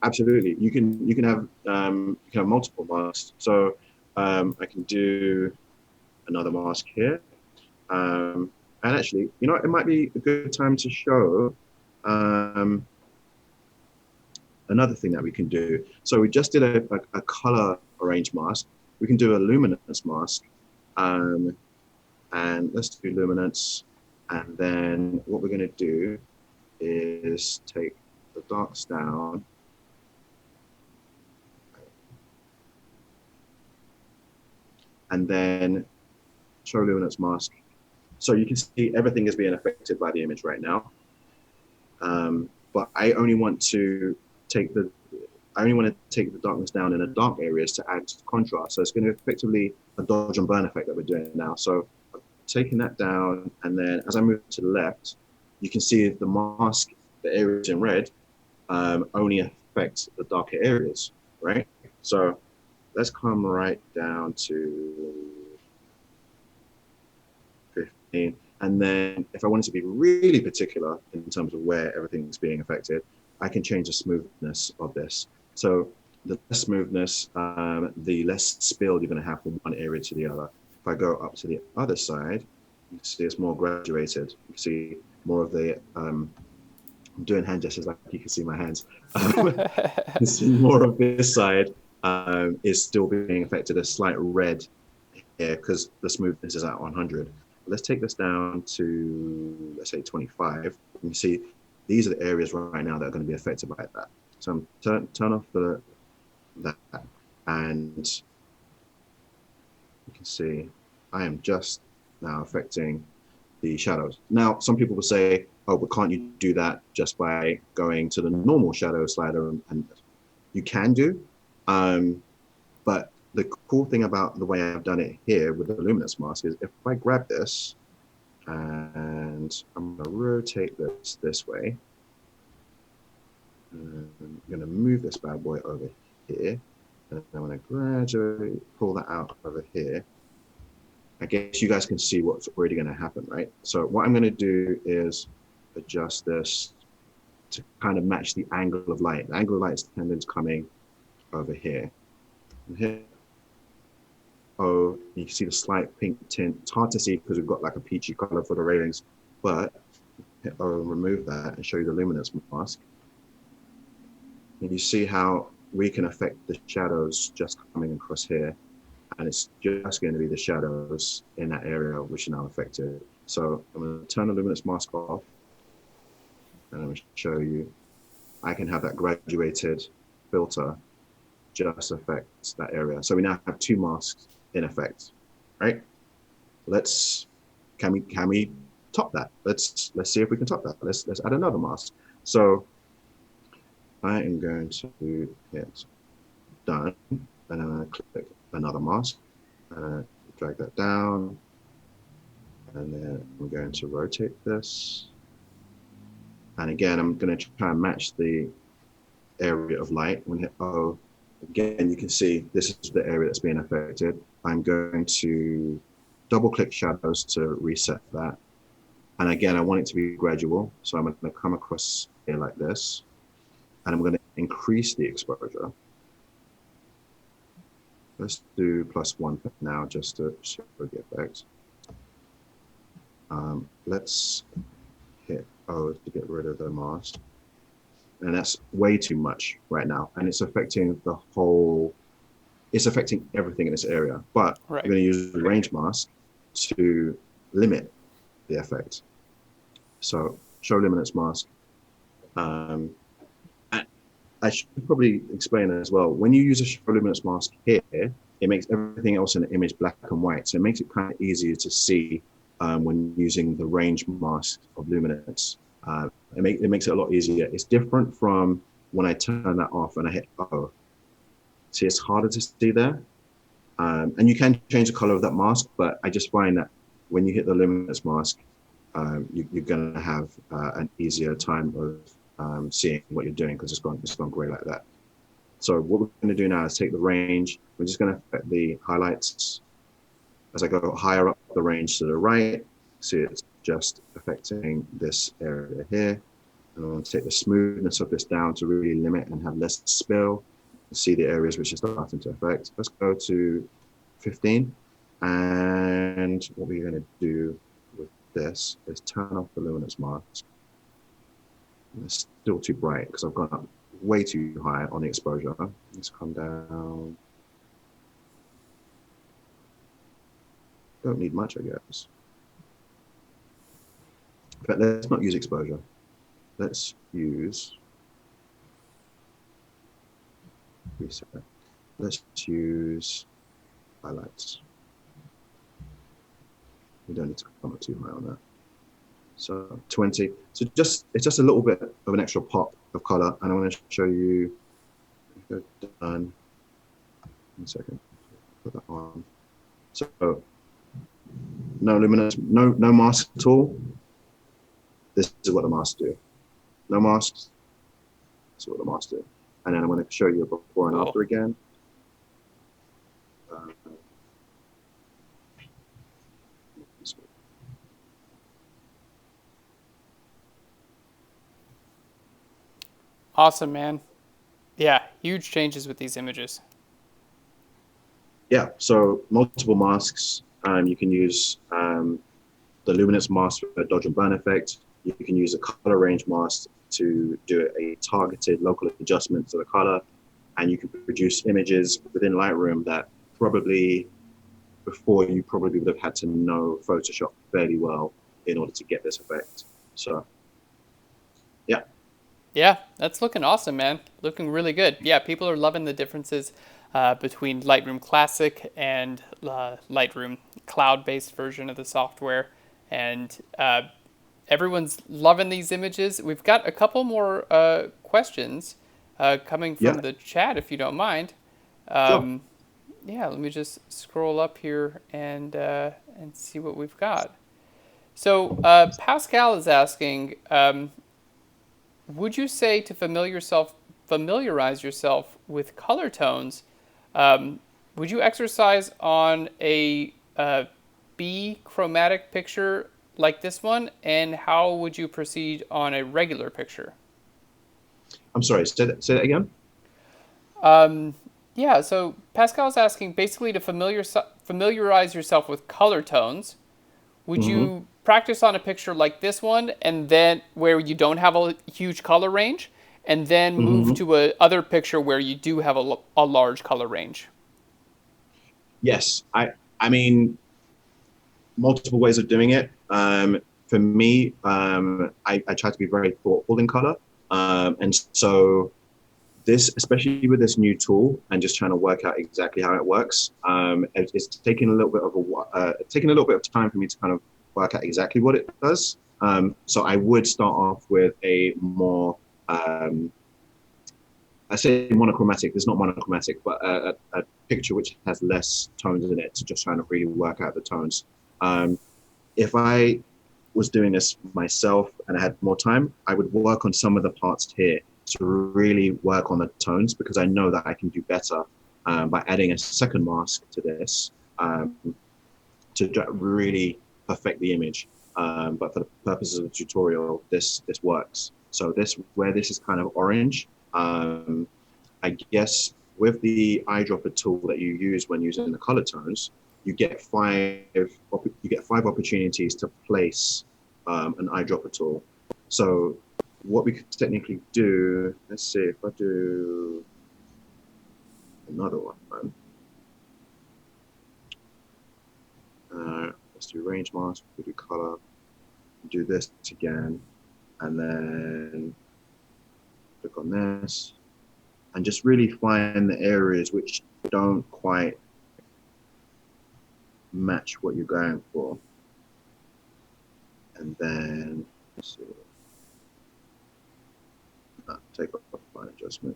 Absolutely. You can have multiple masks. So I can do another mask here. And actually, it might be a good time to show um, another thing that we can do. So we just did a color orange mask. We can do a luminance mask. Um, and let's do luminance. And then what we're going to do is take the darks down. And then show luminance mask. So you can see everything is being affected by the image right now. But I only want to take the darkness down in the dark areas to add contrast. So it's going to effectively a dodge and burn effect that we're doing now. So I'm taking that down, and then as I move to the left, you can see the mask, the areas in red, only affect the darker areas, right? So let's come right down to 15. And then if I wanted to be really particular in terms of where everything's being affected, I can change the smoothness of this. So the less smoothness, the less spill you're going to have from one area to the other. If I go up to the other side, you can see it's more graduated. You can see more of the, I'm doing hand gestures like you can see my hands. You see more of this side is still being affected, a slight red here because the smoothness is at 100. Let's take this down to, let's say 25. You see, these are the areas right now that are going to be affected by that. So I'm turn off that, and you can see I am just now affecting the shadows. Now, some people will say, oh, but can't you do that just by going to the normal shadow slider? And you can do, but the cool thing about the way I've done it here with the luminance mask is if I grab this and I'm going to rotate this way, and I'm going to move this bad boy over here, and I'm going to gradually pull that out over here. I guess you guys can see what's already going to happen, right? So what I'm going to do is adjust this to kind of match the angle of light. The angle of light is coming over here. And here. Oh, you can see the slight pink tint. It's hard to see because we've got like a peachy color for the railings, but I'll remove that and show you the luminance mask. And you see how we can affect the shadows just coming across here. And it's just going to be the shadows in that area which are now affected. So I'm going to turn the luminance mask off, and I'm going to show you, I can have that graduated filter just affects that area. So we now have two masks in effect, right? Can we top that? Let's see if we can top that. Let's add another mask. So I am going to hit done, and then I'm going to click another mask, drag that down, and then I'm going to rotate this. And again, I'm going to try and match the area of light. I'm going to hit O. Again, you can see this is the area that's being affected. I'm going to double click shadows to reset that. And again, I want it to be gradual. So I'm going to come across here like this, and I'm going to increase the exposure. Let's do +1 for now, just to show the effect. Let's hit O to get rid of the mask. And that's way too much right now. And it's affecting the whole, it's affecting everything in this area. But Right. we're going to use the range mask to limit the effect. So show luminance mask. Um, I should probably explain as well. When you use a show luminance mask here, it makes everything else in the image black and white. So it makes it kind of easier to see when using the range mask of luminance. It makes it a lot easier. It's different from when I turn that off and I hit O. See, it's harder to see there. And you can change the color of that mask, but I just find that when you hit the luminance mask, you're going to have an easier time of seeing what you're doing because it's gone gray like that. So what we're going to do now is take the range. We're just going to affect the highlights as I go higher up the range to the right. See, it's just affecting this area here. And I want to take the smoothness of this down to really limit and have less spill. See the areas which are starting to affect. Let's go to 15. And what we're going to do with this is turn off the luminance mask. It's still too bright because I've gone up way too high on the exposure. Let's come down. Don't need much, I guess. But let's not use exposure. Let's use reset. Let's use highlights. We don't need to come up too high on that. So 20. So it's just a little bit of an extra pop of color, and I want to show you. Done. 1 second. Put that on. So no luminance, no mask at all. This is what the masks do. No masks. This is what the masks do. And then I'm going to show you a before and after again. Awesome, man. Yeah, huge changes with these images. Yeah, so multiple masks. You can use the luminance mask for a dodge and burn effect. You can use a color range mask to do a targeted local adjustment to the color. And you can produce images within Lightroom that probably before you probably would have had to know Photoshop fairly well in order to get this effect. So, yeah. Yeah, that's looking awesome, man. Looking really good. Yeah, people are loving the differences between Lightroom Classic and Lightroom cloud-based version of the software. And everyone's loving these images. We've got a couple more questions coming from the chat, if you don't mind. Sure. Yeah, let me just scroll up here and see what we've got. So Pascal is asking, would you say to familiarize yourself with color tones, would you exercise on a B chromatic picture like this one, and how would you proceed on a regular picture? I'm sorry, say that again? Yeah, so Pascal's asking basically to familiarize yourself with color tones. Would you practice on a picture like this one, and then where you don't have a huge color range, and then move to a other picture where you do have a large color range? Yes, I mean, multiple ways of doing it. For me, I try to be very thoughtful in color. And so this, especially with this new tool and just trying to work out exactly how it works, it's taking a little bit of time for me to kind of work out exactly what it does. So I would start off with a more, I say monochromatic. It's not monochromatic, but a picture which has less tones in it, to just trying to really work out the tones. If I was doing this myself and I had more time, I would work on some of the parts here to really work on the tones, because I know that I can do better by adding a second mask to this to really perfect the image. But for the purposes of the tutorial, this works. So where this is kind of orange, I guess with the eyedropper tool that you use when using the color tones, you get five opportunities to place an eyedropper tool. So what we could technically do, let's see if I do another one. Let's do range mask, we do color, do this again, and then click on this, and just really find the areas which don't quite match what you're going for. And then, let's see, take off fine adjustment.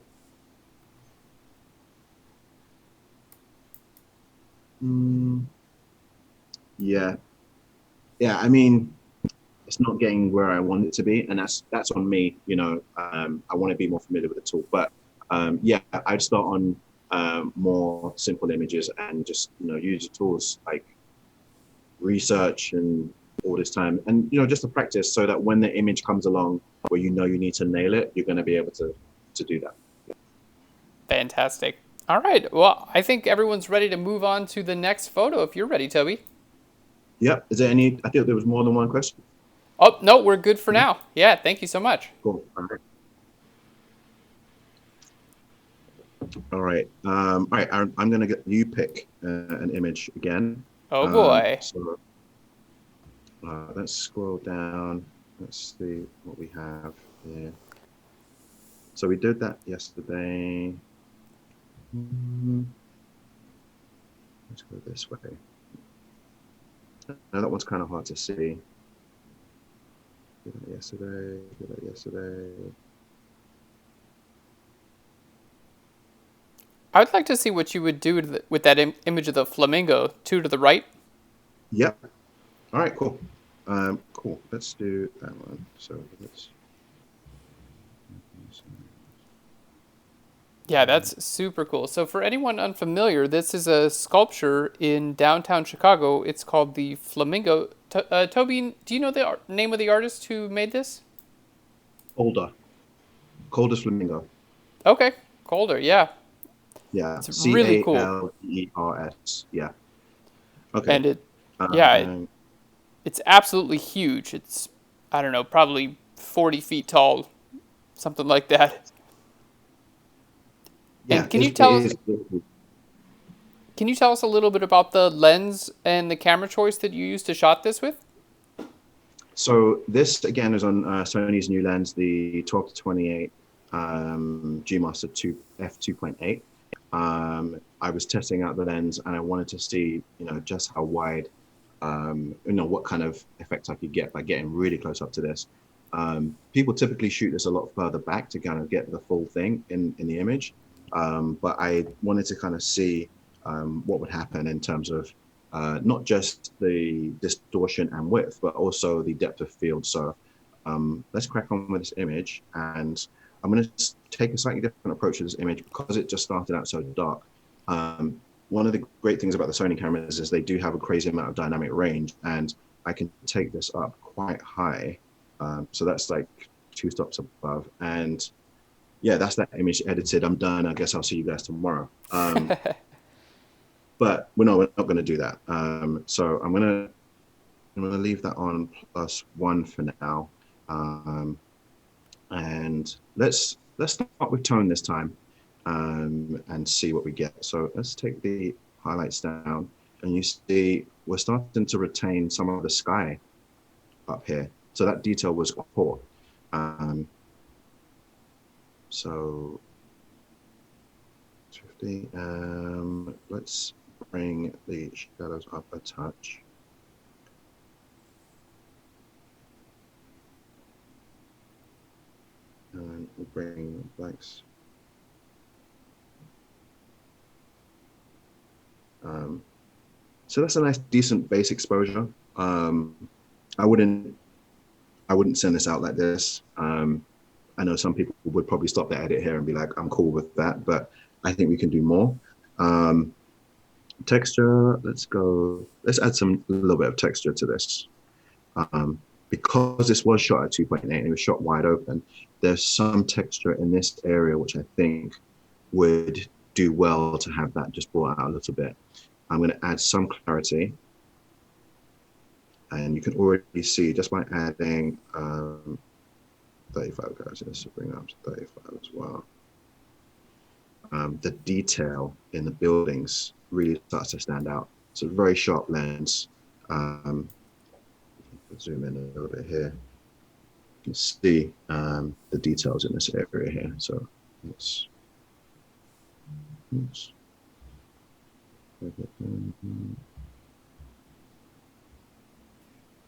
Yeah, I mean, it's not getting where I want it to be, and that's on me. You know, I want to be more familiar with the tool, but yeah, I'd start on more simple images and just use the tools like research and all this time, and just to practice, so that when the image comes along where you need to nail it, you're going to be able to do that. Fantastic. All right. Well, I think everyone's ready to move on to the next photo. If you're ready, Toby. Yep. Is there any? I think there was more than one question. Oh, no, we're good for now. Yeah, thank you so much. Cool. All right. All right, Aaron, I'm going to get you pick an image again. Oh, boy. So let's scroll down. Let's see what we have here. So we did that yesterday. Let's go this way. Now that one's kind of hard to see. Did that yesterday. I would like to see what you would do with that image of the flamingo, 2 to the right. Yep. All right, cool. Cool. Let's do that one. So let's. Yeah, that's super cool. So for anyone unfamiliar, this is a sculpture in downtown Chicago. It's called the Flamingo. Toby, do you know the name of the artist who made this? Calder's Flamingo. Okay, Calder, yeah. Yeah, it's really cool. Calers. Yeah. Okay. And it's absolutely huge. It's, I don't know, probably 40 feet tall, something like that. Yeah, and can you tell us a little bit about the lens and the camera choice that you used to shot this with? So this again is on Sony's new lens, the 12-28 G Master 2 f2.8. I was testing out the lens and I wanted to see, just how wide, what kind of effect I could get by getting really close up to this. People typically shoot this a lot further back to kind of get the full thing in the image. But I wanted to kind of see what would happen in terms of not just the distortion and width, but also the depth of field. So let's crack on with this image, and I'm going to take a slightly different approach to this image because it just started out so dark. One of the great things about the Sony cameras is they do have a crazy amount of dynamic range, and I can take this up quite high. So that's like 2 stops above, and yeah, that's that image edited. I'm done. I guess I'll see you guys tomorrow. But we're not going to do that. So I'm gonna leave that on +1 for now. And let's start with tone this time, and see what we get. So let's take the highlights down, and you see we're starting to retain some of the sky up here. So that detail was caught. So 50. Let's bring the shadows up a touch. And we'll bring the blacks. So that's a nice, decent base exposure. I wouldn't send this out like this. I know some people would probably stop the edit here and be like, I'm cool with that, but I think we can do more. Texture, let's add a little bit of texture to this. Because this was shot at 2.8 and it was shot wide open, there's some texture in this area which I think would do well to have that just brought out a little bit. I'm going to add some clarity. And you can already see just by adding 35 characters, let's bring it up to 35 as well. The detail in the buildings really starts to stand out. It's a very sharp lens. Zoom in a little bit here. You can see the details in this area here. So let's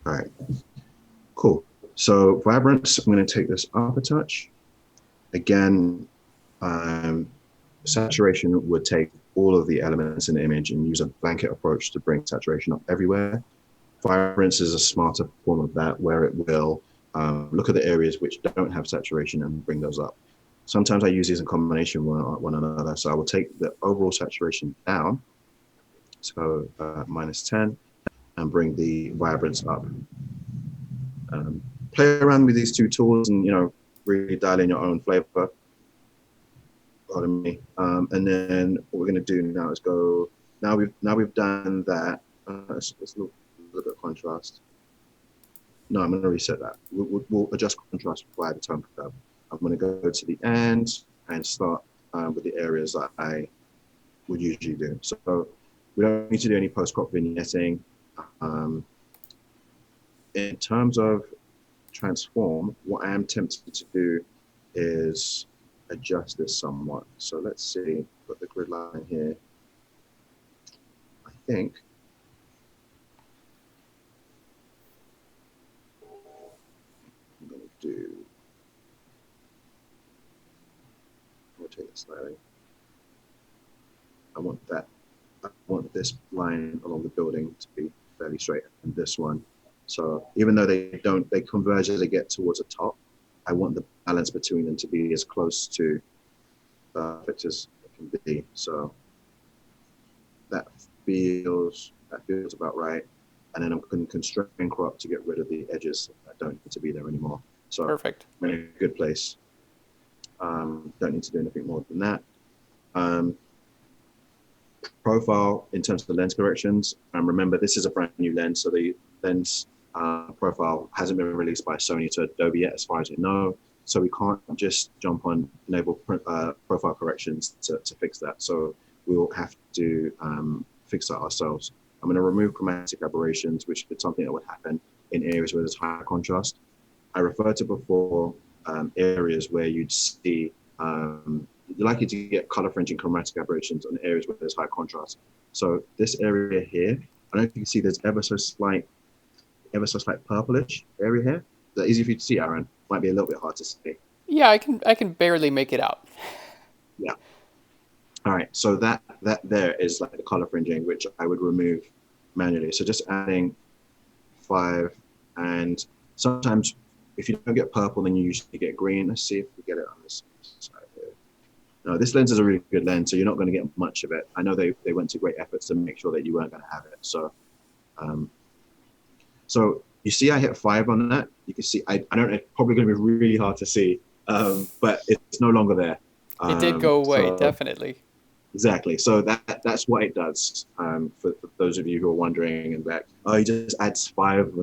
all right, cool. So vibrance, I'm going to take this up a touch. Again, saturation would take all of the elements in the image and use a blanket approach to bring saturation up everywhere. Vibrance is a smarter form of that, where it will look at the areas which don't have saturation and bring those up. Sometimes I use these in combination with one another. So I will take the overall saturation down, so -10, and bring the vibrance up. Play around with these two tools and, you know, really dial in your own flavor. Pardon me. And then what we're going to do now is go. Now we've done that. Let's look a little bit of contrast. No, I'm going to reset that. We'll adjust contrast via the tone curve. I'm going to go to the end and start with the areas that I would usually do. So we don't need to do any post-crop vignetting. In terms of transform, what I am tempted to do is adjust this somewhat. So let's see, put the grid line here. I think I'm going to do, rotate it slightly. I want this line along the building to be fairly straight, and this one. So even though they converge as they get towards the top, I want the balance between them to be as close to perfect as it can be. So that feels about right. And then I'm going to constrain crop to get rid of the edges that don't need to be there anymore. So perfect. I'm in a good place. Don't need to do anything more than that. Profile in terms of the lens corrections. Remember, this is a brand new lens, so the lens profile hasn't been released by Sony to Adobe yet, as far as I know. So we can't just jump on enable profile corrections to fix that. So we will have to fix that ourselves. I'm going to remove chromatic aberrations, which is something that would happen in areas where there's higher contrast. I referred to before areas where you'd see you're likely to get color fringing chromatic aberrations on areas where there's high contrast. So this area here, I don't know if you can see there's ever so slight purplish area here. Is that easy for you to see, Aaron? Might be a little bit hard to see. Yeah, I can barely make it out. Yeah. All right, so that there is like the color fringing, which I would remove manually. So just adding 5, and sometimes if you don't get purple, then you usually get green. Let's see if we get it on this side here. No, this lens is a really good lens, so you're not going to get much of it. I know they went to great efforts to make sure that you weren't going to have it. So, so you see I hit 5 on that. You can see, I don't know, it's probably going to be really hard to see, but it's no longer there. It did go away, So, definitely. exactly. So that's what it does. For those of you who are wondering and back, oh, he just adds 5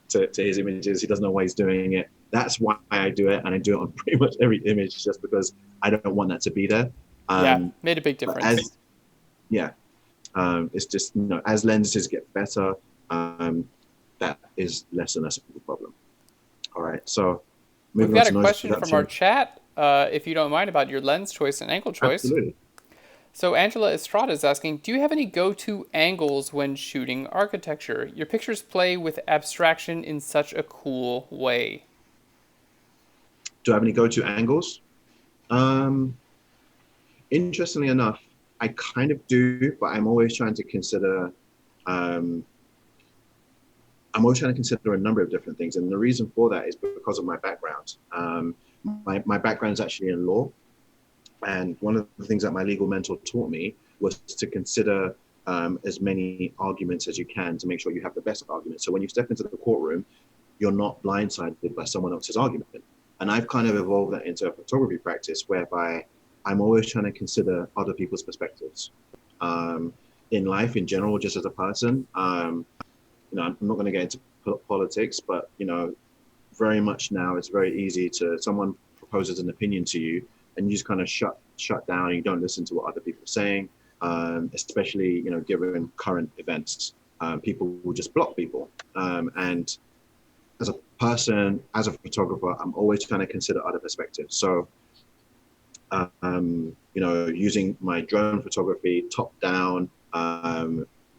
to his images. He doesn't know why he's doing it. That's why I do it, and I do it on pretty much every image, just because I don't want that to be there. Yeah, made a big difference. It's just, you know, as lenses get better, that is less and less of a problem. All right, so We've moving on got a to noise question from our reduction. chat, if you don't mind, about your lens choice and angle choice. Absolutely. So Angela Estrada is asking, do you have any go-to angles when shooting architecture? Your pictures play with abstraction in such a cool way. Do I have any go-to angles? Interestingly enough, I kind of do, but I'm always trying to consider a number of different things. And the reason for that is because of my background. My background is actually in law. And one of the things that my legal mentor taught me was to consider as many arguments as you can to make sure you have the best argument. So when you step into the courtroom, you're not blindsided by someone else's argument. And I've kind of evolved that into a photography practice whereby I'm always trying to consider other people's perspectives. in life in general, just as a person. You know, I'm not going to get into politics, but you know, very much now it's very easy to someone proposes an opinion to you, and you just kind of shut down. You don't listen to what other people are saying, especially you know, given current events. People will just block people, and as a person, as a photographer, I'm always trying to consider other perspectives. So you know, using my drone photography, top down,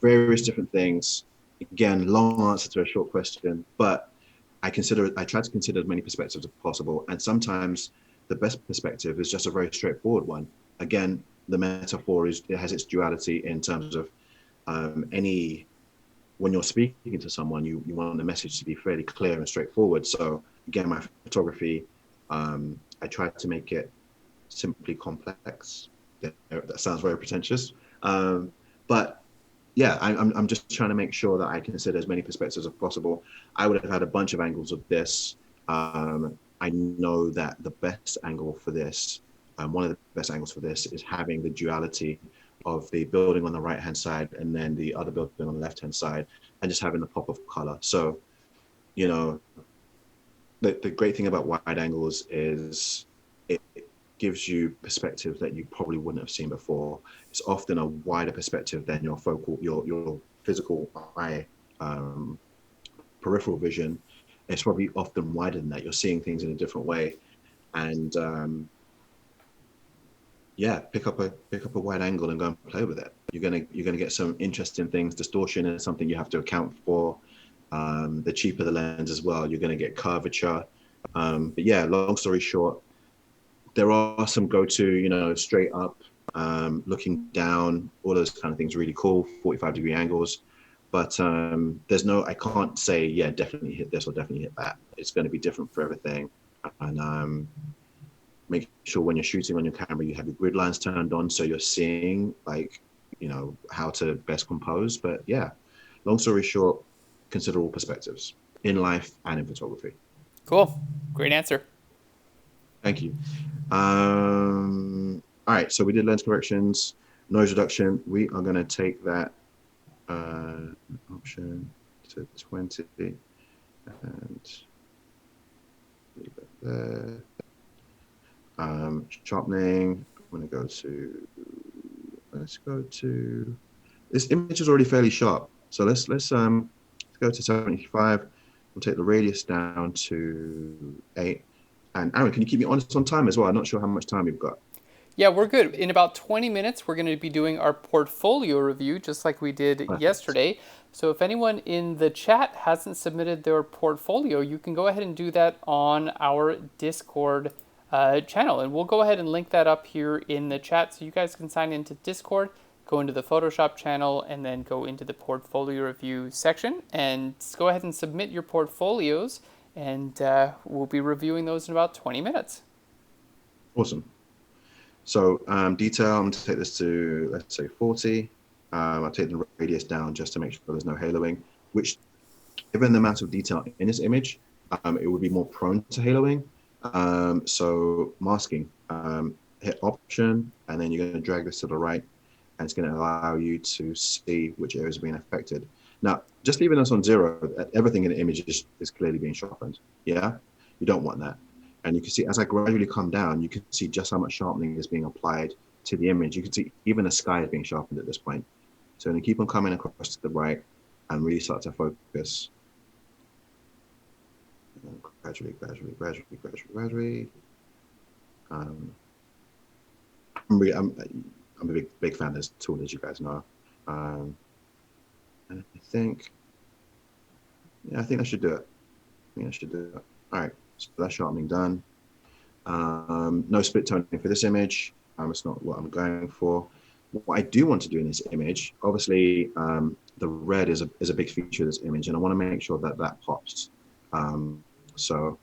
various different things. Again, long answer to a short question, but I try to consider as many perspectives as possible. And sometimes the best perspective is just a very straightforward one. Again, the metaphor it has its duality in terms of when you're speaking to someone, you want the message to be fairly clear and straightforward. So again, my photography, I try to make it simply complex. That sounds very pretentious, but yeah, I'm just trying to make sure that I consider as many perspectives as possible. I would have had a bunch of angles of this. I know that the best angle for this, one of the best angles for this, is having the duality of the building on the right hand side and then the other building on the left hand side, and just having the pop of color. So, you know, the great thing about wide angles is it gives you perspectives that you probably wouldn't have seen before. It's often a wider perspective than your physical eye, peripheral vision. It's probably often wider than that. You're seeing things in a different way, and yeah, pick up a wide angle and go and play with it. You're gonna get some interesting things. Distortion is something you have to account for. The cheaper the lens as well, you're gonna get curvature. But yeah, long story short, there are some go-to, you know, straight up, looking down, all those kind of things, really cool, 45-degree angles. But I can't say, yeah, definitely hit this or definitely hit that. It's going to be different for everything. And make sure when you're shooting on your camera, you have your grid lines turned on so you're seeing, like, you know, how to best compose. But yeah, long story short, consider all perspectives in life and in photography. Cool. Great answer. Thank you. All right, so we did lens corrections, noise reduction. We are going to take that option to 20 and leave it there. Sharpening, I'm going to let's go to, this image is already fairly sharp. So let's go to 75. We'll take the radius down to 8. And Aaron, can you keep me honest on time as well? I'm not sure how much time we've got. Yeah, we're good. In about 20 minutes, we're going to be doing our portfolio review, just like we did yesterday. So if anyone in the chat hasn't submitted their portfolio, you can go ahead and do that on our Discord channel. And we'll go ahead and link that up here in the chat so you guys can sign into Discord, go into the Photoshop channel, and then go into the portfolio review section. And go ahead and submit your portfolios, and we'll be reviewing those in about 20 minutes. Awesome. So detail, I'm going to take this to, let's say, 40. I'll take the radius down just to make sure there's no haloing, which, given the amount of detail in this image, it would be more prone to haloing. So masking, hit Option, and then you're going to drag this to the right, and it's going to allow you to see which areas are being affected. Now, just leaving this on 0, everything in the image is clearly being sharpened. Yeah, you don't want that. And you can see as I gradually come down, you can see just how much sharpening is being applied to the image. You can see even the sky is being sharpened at this point. So I'm going to keep on coming across to the right and really start to focus. And gradually. I'm a big fan of this tool, as you guys know. And I think that should do it. All right. So that's sharpening done. No split toning for this image. It's not what I'm going for. What I do want to do in this image, obviously, the red is a big feature of this image, and I want to make sure that that pops. So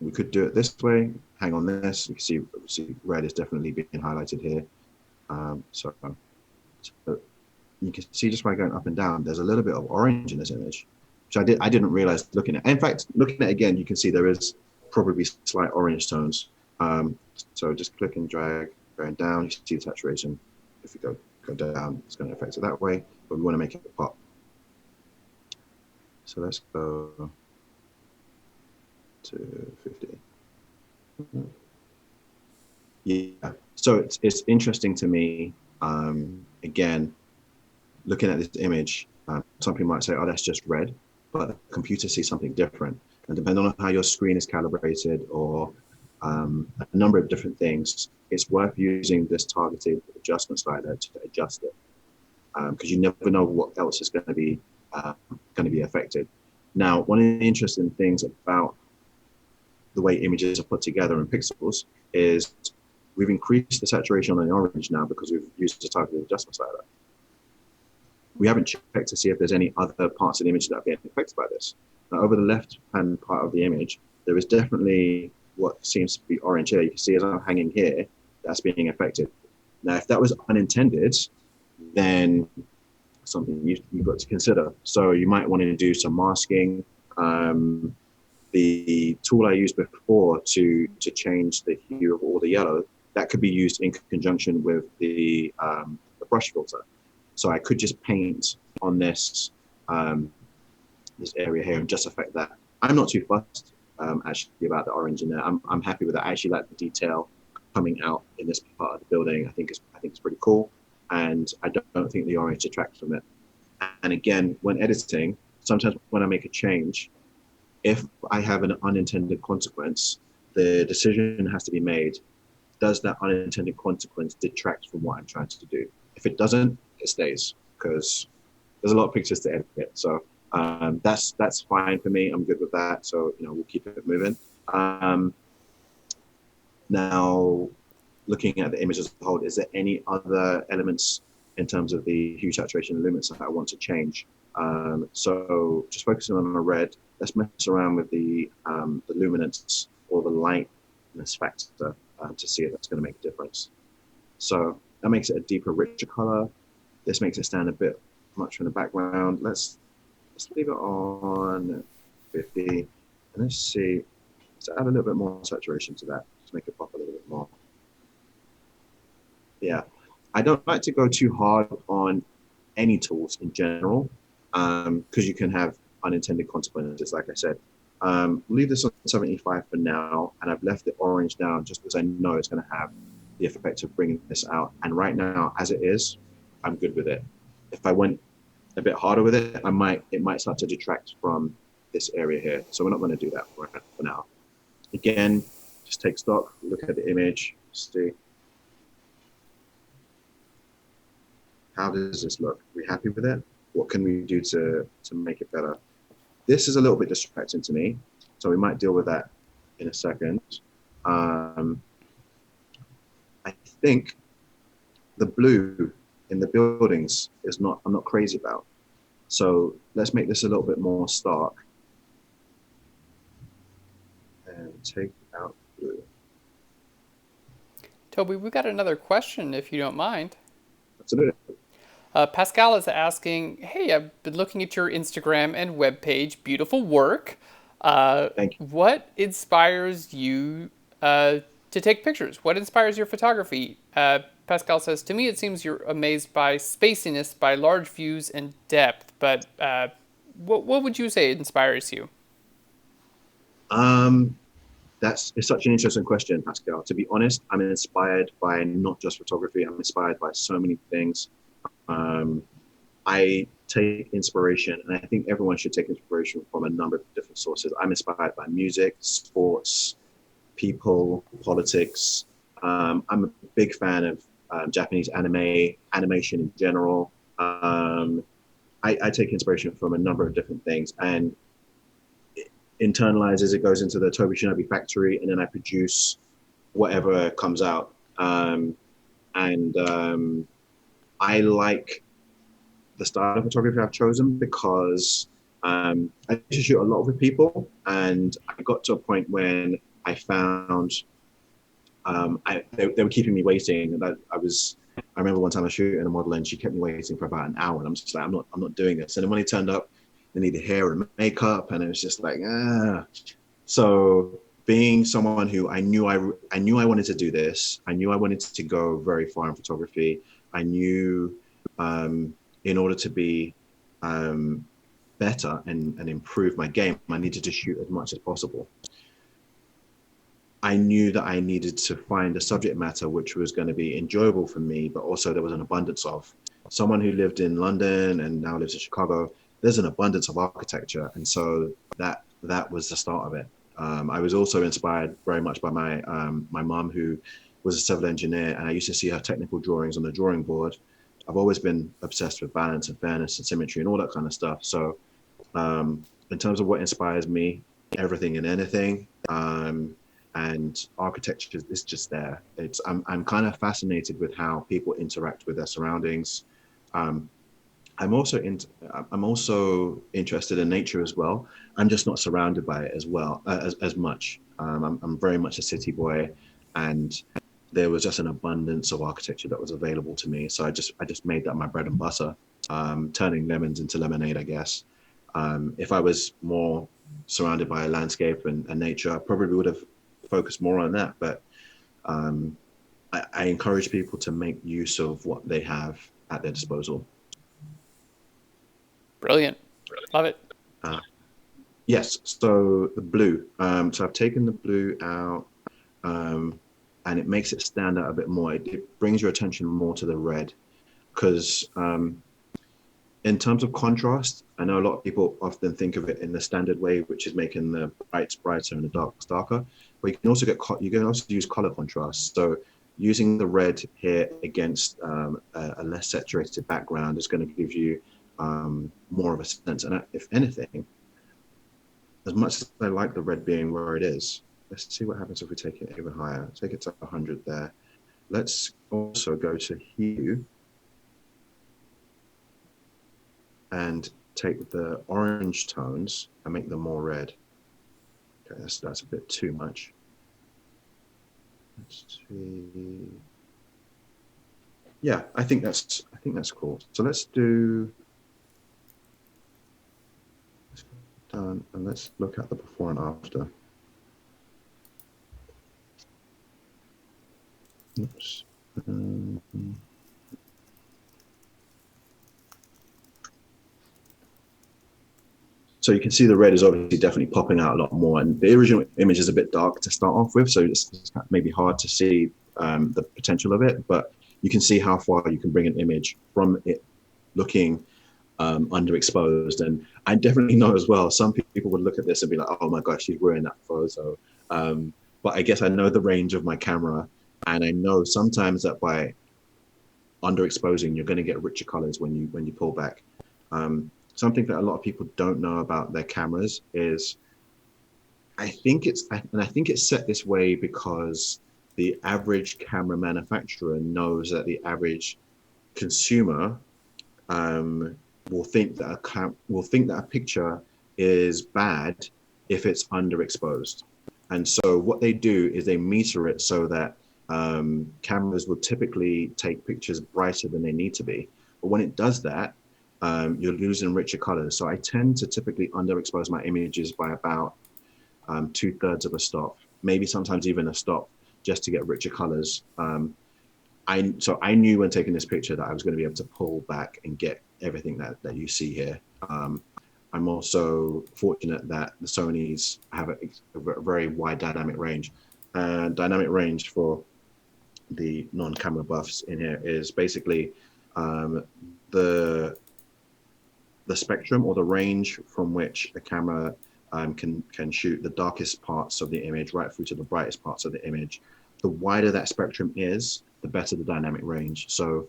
we could do it this way. Hang on this. You can see red is definitely being highlighted here. So you can see just by going up and down, there's a little bit of orange in this image, which I didn't realize looking at. In fact, looking at it again, you can see there is probably slight orange tones. So just click and drag going down, you see the saturation. If we go go down, it's going to affect it that way, but we want to make it pop. So let's go to 50. Yeah, so it's interesting to me, again, looking at this image, some people might say, oh, that's just red, but the computer sees something different. And depending on how your screen is calibrated or a number of different things, it's worth using this targeted adjustment slider to adjust it, because you never know what else is going to be affected. Now, one of the interesting things about the way images are put together in pixels is we've increased the saturation on the orange now because we've used the targeted adjustment slider. We haven't checked to see if there's any other parts of the image that are being affected by this. Now, over the left-hand part of the image, there is definitely what seems to be orange here. You can see as I'm hanging here, that's being affected. Now, if that was unintended, then something you've got to consider. So you might want to do some masking. The tool I used before to change the hue of all the yellow, that could be used in conjunction with the brush filter. So I could just paint on this this area here and just affect that. I'm not too fussed actually about the orange in there. I'm happy with that. I actually like the detail coming out in this part of the building. I think it's pretty cool, and I don't think the orange detracts from it. And again, when editing, sometimes when I make a change, if I have an unintended consequence, the decision has to be made. Does that unintended consequence detract from what I'm trying to do? If it doesn't, it stays, because there's a lot of pictures to edit. So that's fine for me. I'm good with that. So we'll keep it moving. Now, looking at the image as a whole, is there any other elements in terms of the hue, saturation, and luminance that I want to change? So just focusing on the red, let's mess around with the luminance or the lightness factor to see if that's going to make a difference. So that makes it a deeper, richer color. This makes it stand a bit much from the background. Let's leave it on 50, and let's see. Let's add a little bit more saturation to that. Just make it pop a little bit more. Yeah, I don't like to go too hard on any tools in general, because you can have unintended consequences, like I said. Leave this on 75 for now, and I've left the orange down just because I know it's going to have the effect of bringing this out. And right now, as it is, I'm good with it. If I went a bit harder with it, it might start to detract from this area here. So we're not going to do that for now. Again, just take stock, look at the image, see. How does this look? Are we happy with it? What can we do to make it better? This is a little bit distracting to me, so we might deal with that in a second. I think the blue in the buildings I'm not crazy about. So let's make this a little bit more stark and take out blue. Toby, we got another question, if you don't mind. Absolutely. Pascal is asking, hey, I've been looking at your Instagram and webpage. Beautiful work. Thank you. What inspires you to take pictures? What inspires your photography? Pascal says, to me, it seems you're amazed by spaciness, by large views and depth. But what would you say inspires you? It's such an interesting question, Pascal. To be honest, I'm inspired by not just photography. I'm inspired by so many things. I take inspiration, and I think everyone should take inspiration from a number of different sources. I'm inspired by music, sports, people, politics. I'm a big fan of Japanese animation in general. I take inspiration from a number of different things, and it internalizes. It goes into the Tobi Shinobi factory, and then I produce whatever comes out. I like the style of photography I've chosen because I used to shoot a lot with people, and I got to a point when I found they were keeping me waiting, and I remember one time I was shooting a model and she kept me waiting for about an hour, and I'm just like, I'm not doing this. And then when he turned up, they needed hair and makeup, and it was just like, So being someone who I knew I wanted to do this, I knew I wanted to go very far in photography. I knew in order to be better and improve my game, I needed to shoot as much as possible. I knew that I needed to find a subject matter which was going to be enjoyable for me, but also there was an abundance of. Someone who lived in London and now lives in Chicago, there's an abundance of architecture, and so that was the start of it. I was also inspired very much by my mom, who was a civil engineer, and I used to see her technical drawings on the drawing board. I've always been obsessed with balance and fairness and symmetry and all that kind of stuff. So in terms of what inspires me, everything and anything. And architecture is just there. I'm kind of fascinated with how people interact with their surroundings. Um, I'm also interested in nature as well. I'm just not surrounded by it as well as much. I'm very much a city boy, and there was just an abundance of architecture that was available to me. So I just made that my bread and butter, turning lemons into lemonade, I guess. If I was more surrounded by a landscape and nature, I probably would have focused more on that. But I encourage people to make use of what they have at their disposal. Brilliant. Love it. Yes, so the blue. So I've taken the blue out, and it makes it stand out a bit more. It brings your attention more to the red, because in terms of contrast, I know a lot of people often think of it in the standard way, which is making the brights brighter and the darks darker. But you can also use color contrast. So using the red here against a less saturated background is going to give you more of a sense. And if anything, as much as I like the red being where it is, let's see what happens if we take it even higher. Take it to 100 there. Let's also go to hue and take the orange tones and make them more red. Okay, that's a bit too much. Let's see. Yeah, I think that's cool. So let's do done, and let's look at the before and after. Oops. So you can see the red is obviously definitely popping out a lot more, and the original image is a bit dark to start off with, so it's maybe hard to see the potential of it, but you can see how far you can bring an image from it looking underexposed. And I definitely know as well, some people would look at this and be like, oh my gosh, she's ruined that photo. But I guess I know the range of my camera, and I know sometimes that by underexposing, you're going to get richer colors when you pull back. Something that a lot of people don't know about their cameras is, I think it's set this way because the average camera manufacturer knows that the average consumer will think that a picture is bad if it's underexposed. And so what they do is they meter it so that cameras will typically take pictures brighter than they need to be. But when it does that, you're losing richer colors. So I tend to typically underexpose my images by about 2/3 of a stop, maybe sometimes even a stop, just to get richer colors. So I knew when taking this picture that I was going to be able to pull back and get everything that you see here. I'm also fortunate that the Sonys have a very wide dynamic range. Dynamic range for the non-camera buffs in here is basically the spectrum or the range from which a camera can shoot the darkest parts of the image right through to the brightest parts of the image. The wider that spectrum is, the better the dynamic range. So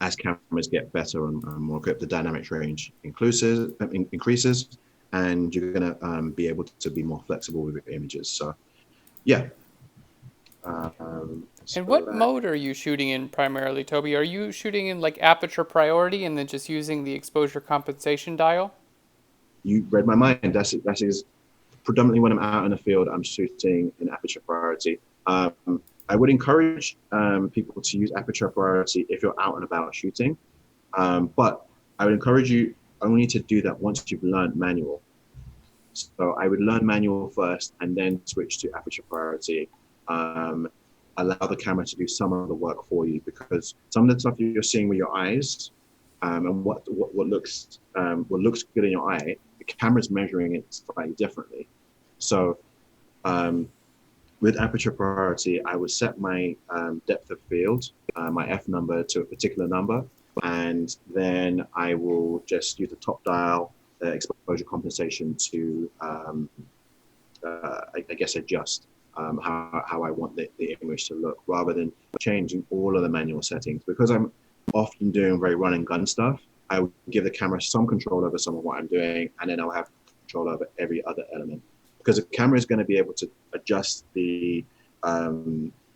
as cameras get better and more equipped, the dynamic range increases, and you're going to be able to be more flexible with your images. So yeah. And what mode are you shooting in primarily, Toby? Are you shooting in like aperture priority and then just using the exposure compensation dial? You read my mind. That is predominantly when I'm out in the field, I'm shooting in aperture priority. I would encourage people to use aperture priority if you're out and about shooting, but I would encourage you only to do that once you've learned manual. So I would learn manual first and then switch to aperture priority. allow the camera to do some of the work for you, because some of the stuff you're seeing with your eyes, and what looks good in your eye, the camera's measuring it slightly differently. So with aperture priority, I would set my depth of field, my F number, to a particular number, and then I will just use the top dial, exposure compensation to, I guess, adjust how I want the image to look, rather than changing all of the manual settings. Because I'm often doing very run and gun stuff, I will give the camera some control over some of what I'm doing, and then I'll have control over every other element. Because the camera is going to be able to adjust the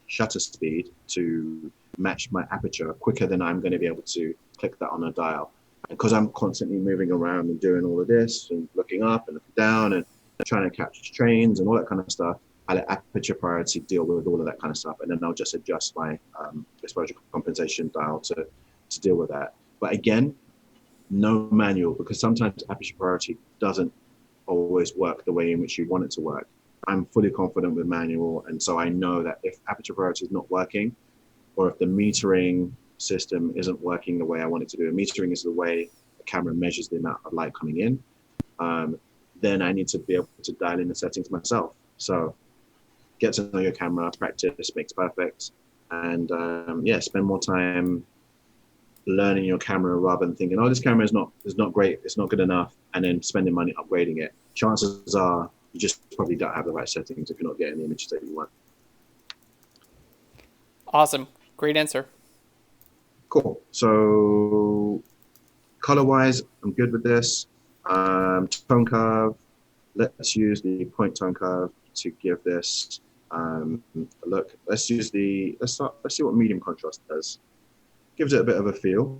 shutter speed to match my aperture quicker than I'm going to be able to click that on a dial. And because I'm constantly moving around and doing all of this and looking up and looking down and trying to catch trains and all that kind of stuff, I let aperture priority deal with all of that kind of stuff. And then I'll just adjust my exposure compensation dial to deal with that. But again, no manual, because sometimes aperture priority doesn't always work the way in which you want it to work. I'm fully confident with manual, and so I know that if aperture priority is not working, or if the metering system isn't working the way I want it to do, and metering is the way the camera measures the amount of light coming in, then I need to be able to dial in the settings myself. So get to know your camera, practice makes perfect, and yeah, spend more time learning your camera rather than thinking, oh, this camera is not great, it's not good enough, and then spending money upgrading it. Chances are you just probably don't have the right settings if you're not getting the images that you want. Awesome. Great answer. Cool. So color-wise, I'm good with this. Tone curve, let's use the point tone curve to give this a look. Let's see what medium contrast does. Gives it a bit of a feel.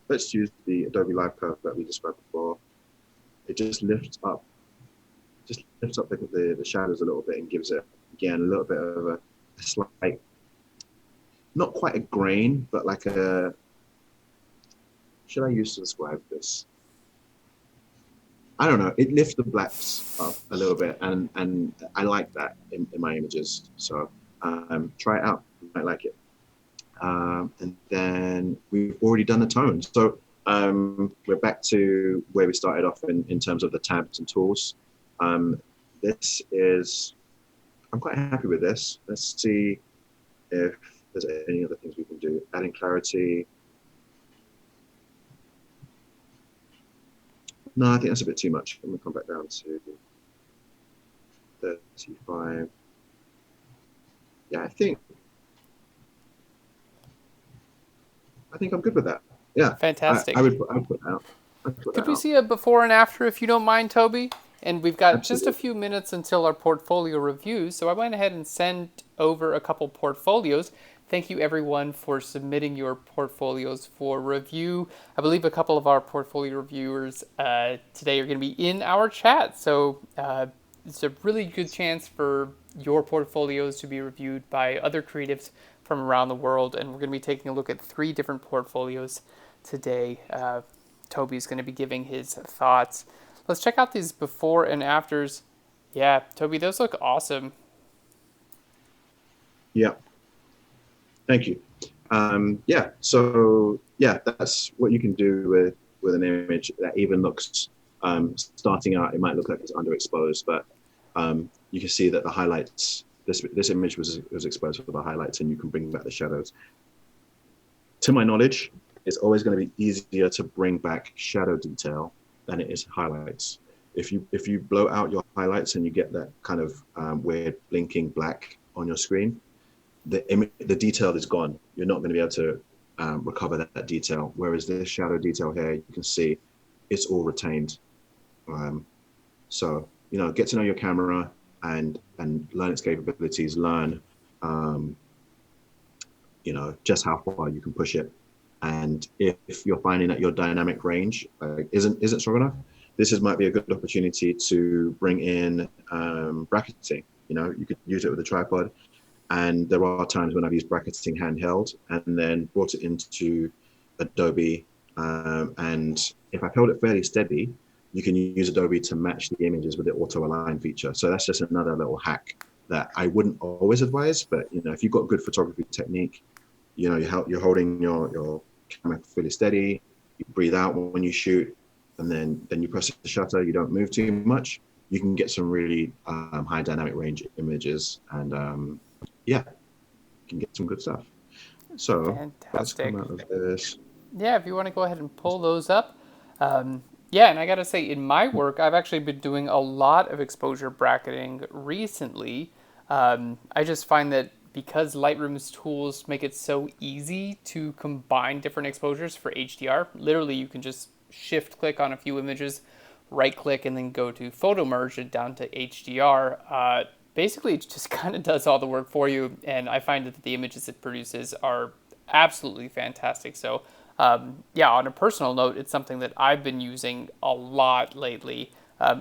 Let's use the Adobe Live curve that we described before. It just lifts up the shadows a little bit and gives it, again, a little bit of a slight, not quite a grain, but like a, should I use to describe this? I don't know. It lifts the blacks up a little bit, and I like that in my images. So try it out. You might like it. And then we've already done the tones. So we're back to where we started off in terms of the tabs and tools. This is, I'm quite happy with this. Let's see if there's any other things we can do. Adding clarity. No, I think that's a bit too much. I'm gonna come back down to 35. Yeah, I think I'm good with that. Yeah. Fantastic. I would put that out. Could we see a before and after, if you don't mind, Toby? And we've got Absolutely. just a few minutes until our portfolio reviews, so I went ahead and sent over a couple portfolios. Thank you, everyone, for submitting your portfolios for review. I believe a couple of our portfolio reviewers today are going to be in our chat, so it's a really good chance for your portfolios to be reviewed by other creatives from around the world, and we're going to be taking a look at 3 different portfolios today. Toby's going to be giving his thoughts. Let's check out these before and afters. Yeah, Toby, those look awesome. Yeah. Thank you. Yeah. So yeah, that's what you can do with an image that even looks starting out. It might look like it's underexposed, but you can see that the highlights. This image was exposed for the highlights, and you can bring back the shadows. To my knowledge, it's always going to be easier to bring back shadow detail than it is highlights. If you blow out your highlights and you get that kind of weird blinking black on your screen, the detail is gone. You're not going to be able to recover that detail. Whereas this shadow detail here, you can see it's all retained. So get to know your camera and learn its capabilities. Learn just how far you can push it. And if you're finding that your dynamic range isn't strong enough, might be a good opportunity to bring in bracketing. You could use it with a tripod. And there are times when I've used bracketing handheld and then brought it into Adobe. And if I've held it fairly steady, you can use Adobe to match the images with the auto align feature. So that's just another little hack that I wouldn't always advise. But if you've got good photography technique, you're holding your camera fairly steady. You breathe out when you shoot, and then you press the shutter. You don't move too much. You can get some really high dynamic range images, and yeah, you can get some good stuff. So let's Fantastic. come out of this. Yeah, if you want to go ahead and pull those up. Yeah, and I got to say, in my work, I've actually been doing a lot of exposure bracketing recently. I just find that because Lightroom's tools make it so easy to combine different exposures for HDR, literally you can just shift click on a few images, right click, and then go to photo merge it down to HDR. Basically, it just kind of does all the work for you, and I find that the images it produces are absolutely fantastic. So, yeah, on a personal note, it's something that I've been using a lot lately.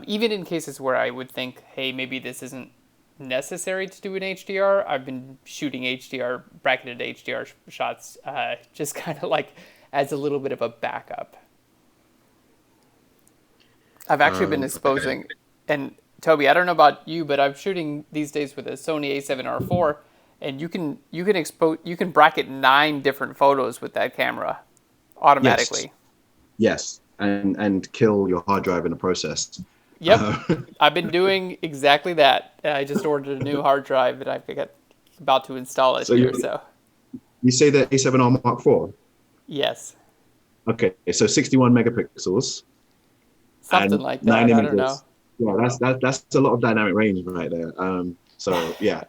Even in cases where I would think, hey, maybe this isn't necessary to do in HDR, I've been shooting HDR, bracketed HDR shots, just kind of like as a little bit of a backup. I've actually been Okay. exposing, and Toby, I don't know about you, but I'm shooting these days with a Sony A7R4, and you can bracket 9 different photos with that camera Yes, automatically. yes, and kill your hard drive in the process. Yep, Uh, I've been doing exactly that. I just ordered a new hard drive that I've got about to install it so here. you So you say the A7R Mark IV? yes, Okay, so 61 megapixels something and like 9 that. I don't know. images. Yeah, that's a lot of dynamic range right there. So yeah,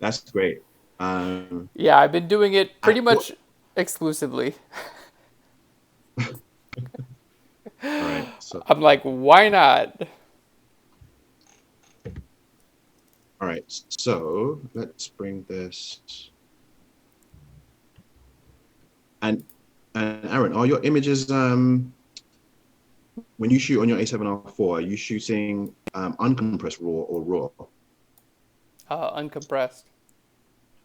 that's great. Um, Yeah, I've been doing it I, pretty what, much exclusively. all right, so I'm like, why not? all right, so let's bring this and Aaron, are your images when you shoot on your A7R4, are you shooting uncompressed raw or raw? Uncompressed.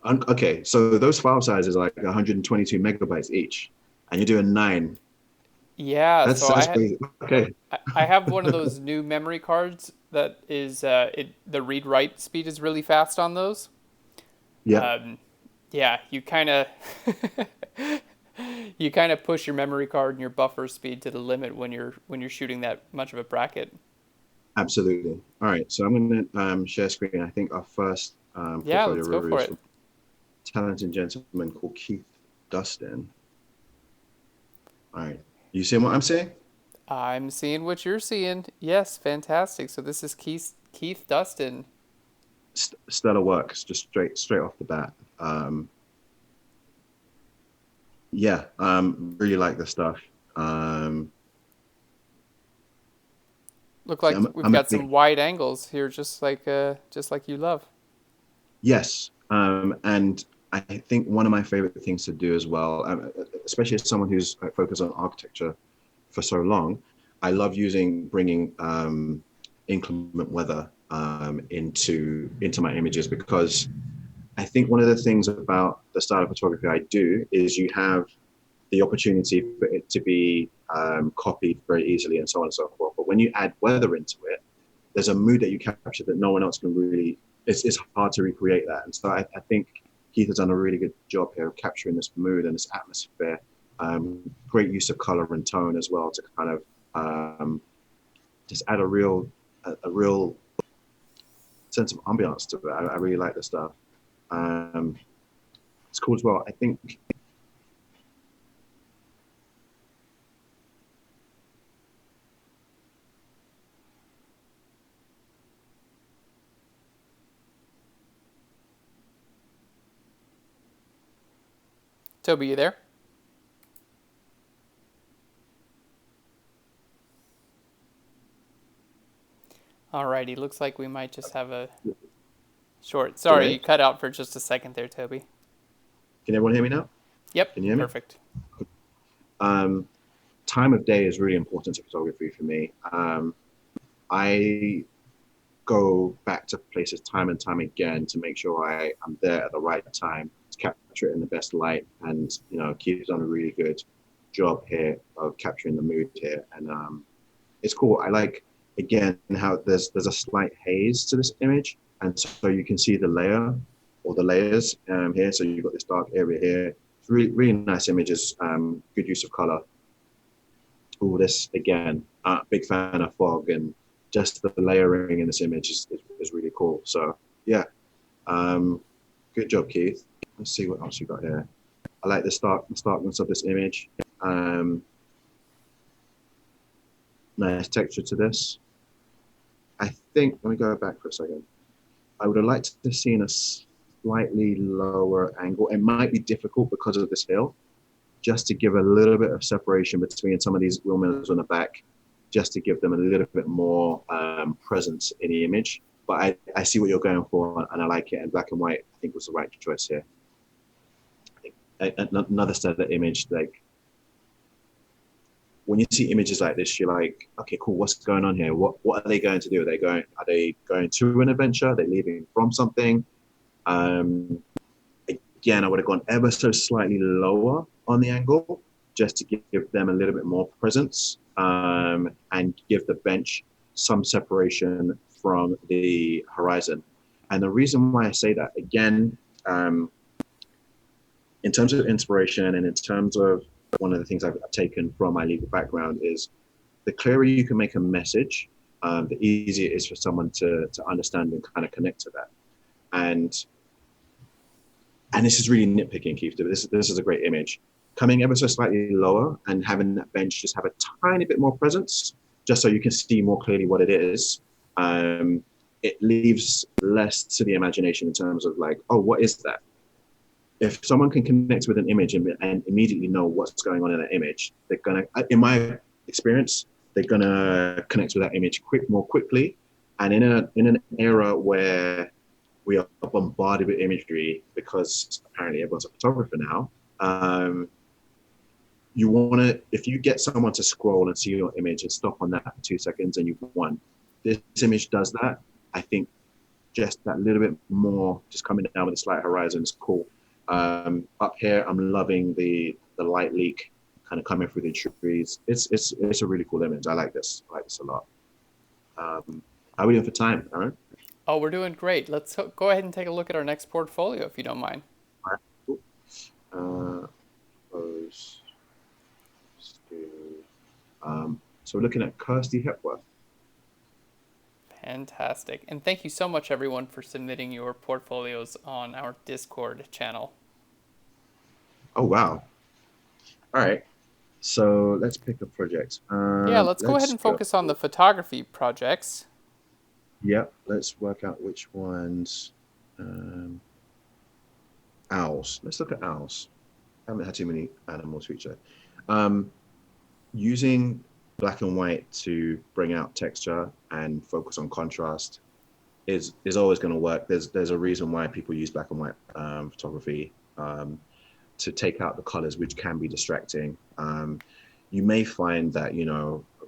Okay, so those file sizes are like 122 megabytes each, and you're doing 9. Yeah, so That's crazy. Okay. I have one of those new memory cards that is the read write speed is really fast on those. Yeah, Um, yeah, you kind of push your memory card and your buffer speed to the limit when you're shooting that much of a bracket. absolutely. All right, so I'm going to share screen. I think our first Yeah, portfolio let's go review for is it. from a talented gentleman called Keith Dustin. All right, you seeing what I'm saying? I'm seeing what you're seeing. Yes, fantastic. So this is Keith Dustin. Stellar works, just straight off the bat. Yeah, really like the stuff. Um, Look like we've I'm a got some big wide angles here, just like you love. yes, and I think one of my favorite things to do as well, especially as someone who's focused on architecture for so long, I love bringing inclement weather into my images because I think one of the things about the style of photography I do is you have the opportunity for it to be copied very easily and so on and so forth. But when you add weather into it, there's a mood that you capture that no one else can really. It's hard to recreate that, and so I think Keith has done a really good job here of capturing this mood and this atmosphere. Great use of color and tone as well to kind of just add a real sense of ambiance to it. I really like the stuff. Um, it's cool as well. I think Toby, you there? Alrighty, looks like we might just have a short. Sorry, you delay. cut out for just a second there, Toby. Can everyone hear me now? Yep, Can you hear me? perfect. Um, Time of day is really important to photography for me. I go back to places time and time again to make sure I'm there at the right time to capture it in the best light. And Keith's done a really good job here of capturing the mood here, and it's cool. I like. again, how there's a slight haze to this image, and so you can see the layer or the layers here. So you've got this dark area here. It's really, really nice images. Good use of color. All this again, big fan of fog, and just the layering in this image is really cool. So yeah, good job, Keith. Let's see what else you got here. I like the starkness of this image. Nice texture to this. I think, let me go back for a second. I would have liked to have seen a slightly lower angle. It might be difficult because of this hill, just to give a little bit of separation between some of these wheel mirrors on the back, just to give them a little bit more presence in the image. But I see what you're going for, and I like it. And black and white, I think, was the right choice here. Another stellar image, like when you see images like this, you're like, okay, cool, what's going on here? What are they going to do? Are they going to an adventure? Are they leaving from something? Again, I would have gone ever so slightly lower on the angle, just to give them a little bit more presence, and give the bench some separation from the horizon. And the reason why I say that, again, in terms of inspiration and in terms of one of the things I've taken from my legal background is the clearer you can make a message, the easier it is for someone to understand and kind of connect to that. And this is really nitpicking, Keith. This is a great image. Coming ever so slightly lower and having that bench just have a tiny bit more presence, just so you can see more clearly what it is. It leaves less to the imagination in terms of like, oh, what is that? If someone can connect with an image and immediately know what's going on in that image, they're gonna, in my experience, they're gonna connect with that image more quickly. And in an era where we are bombarded with imagery because apparently everyone's a photographer now, you want to, if you get someone to scroll and see your image and stop on that for 2 seconds, and you've won. This image does that. I think just that little bit more, just coming down with a slight horizon is cool. Up here, I'm loving the light leak kind of coming through the trees. It's a really cool image. I like this. I like this a lot. How are we doing for time, Aaron? Oh, we're doing great. Let's go ahead and take a look at our next portfolio, if you don't mind. All right, cool. Close. So we're looking at Kirsty Hepworth. Fantastic. And thank you so much, everyone, for submitting your portfolios on our Discord channel. Oh, wow. All right. So let's pick a project. Yeah, let's go ahead Let's and go. focus on the photography projects. Yeah, let's work out which ones. Owls. Let's look at owls. I haven't had too many animals feature. Using black and white to bring out texture and focus on contrast is always going to work. There's a reason why people use black and white photography, to take out the colors, which can be distracting. You may find that,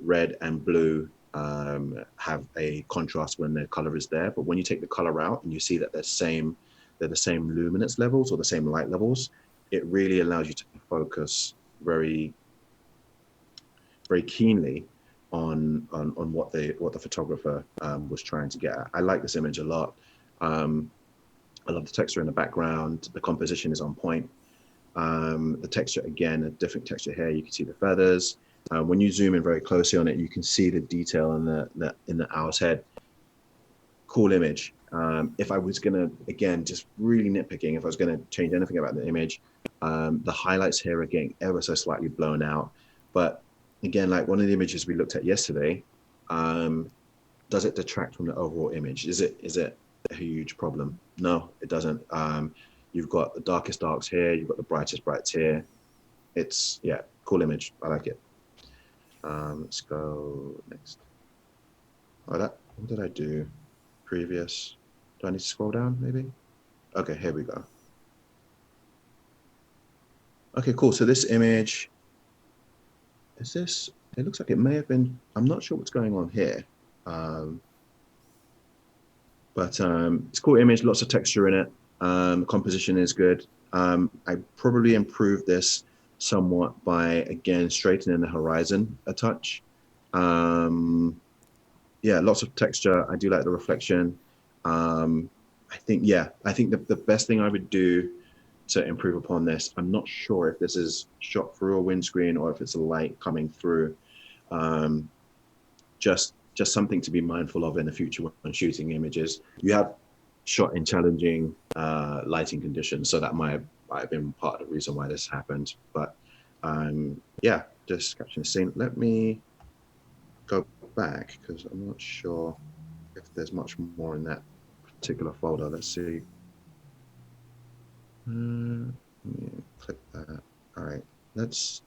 red and blue have a contrast when the color is there, but when you take the color out and you see that they're the same luminance levels or the same light levels, it really allows you to focus very, very keenly on what the photographer was trying to get at. I like this image a lot. I love the texture in the background. The composition is on point. The texture, again, a different texture here. You can see the feathers. When you zoom in very closely on it, you can see the detail in the owl's head. Cool image. If I was gonna, again, just really nitpicking, if I was gonna change anything about the image, the highlights here are getting ever so slightly blown out. But again, like one of the images we looked at yesterday, does it detract from the overall image? Is it a huge problem? No, it doesn't. You've got the darkest darks here. You've got the brightest brights here. It's, yeah, cool image. I like it. Let's go next. Oh, what did I do? Previous. Do I need to scroll down maybe? Okay, here we go. Okay, cool. So this image, it looks like it may have been, I'm not sure what's going on here. But it's a cool image, lots of texture in it. Composition is good. I probably improved this somewhat by, again, straightening the horizon a touch. yeah, lots of texture. I do like the reflection. Um, I think the best thing I would do to improve upon this, I'm not sure if this is shot through a windscreen or if it's a light coming through. Um, just something to be mindful of in the future when shooting images. You have shot in challenging lighting conditions, so that might have been part of the reason why this happened. But yeah, just capturing the scene. Let me go back because I'm not sure if there's much more in that particular folder. Let's see. Let me click that. All right, let's.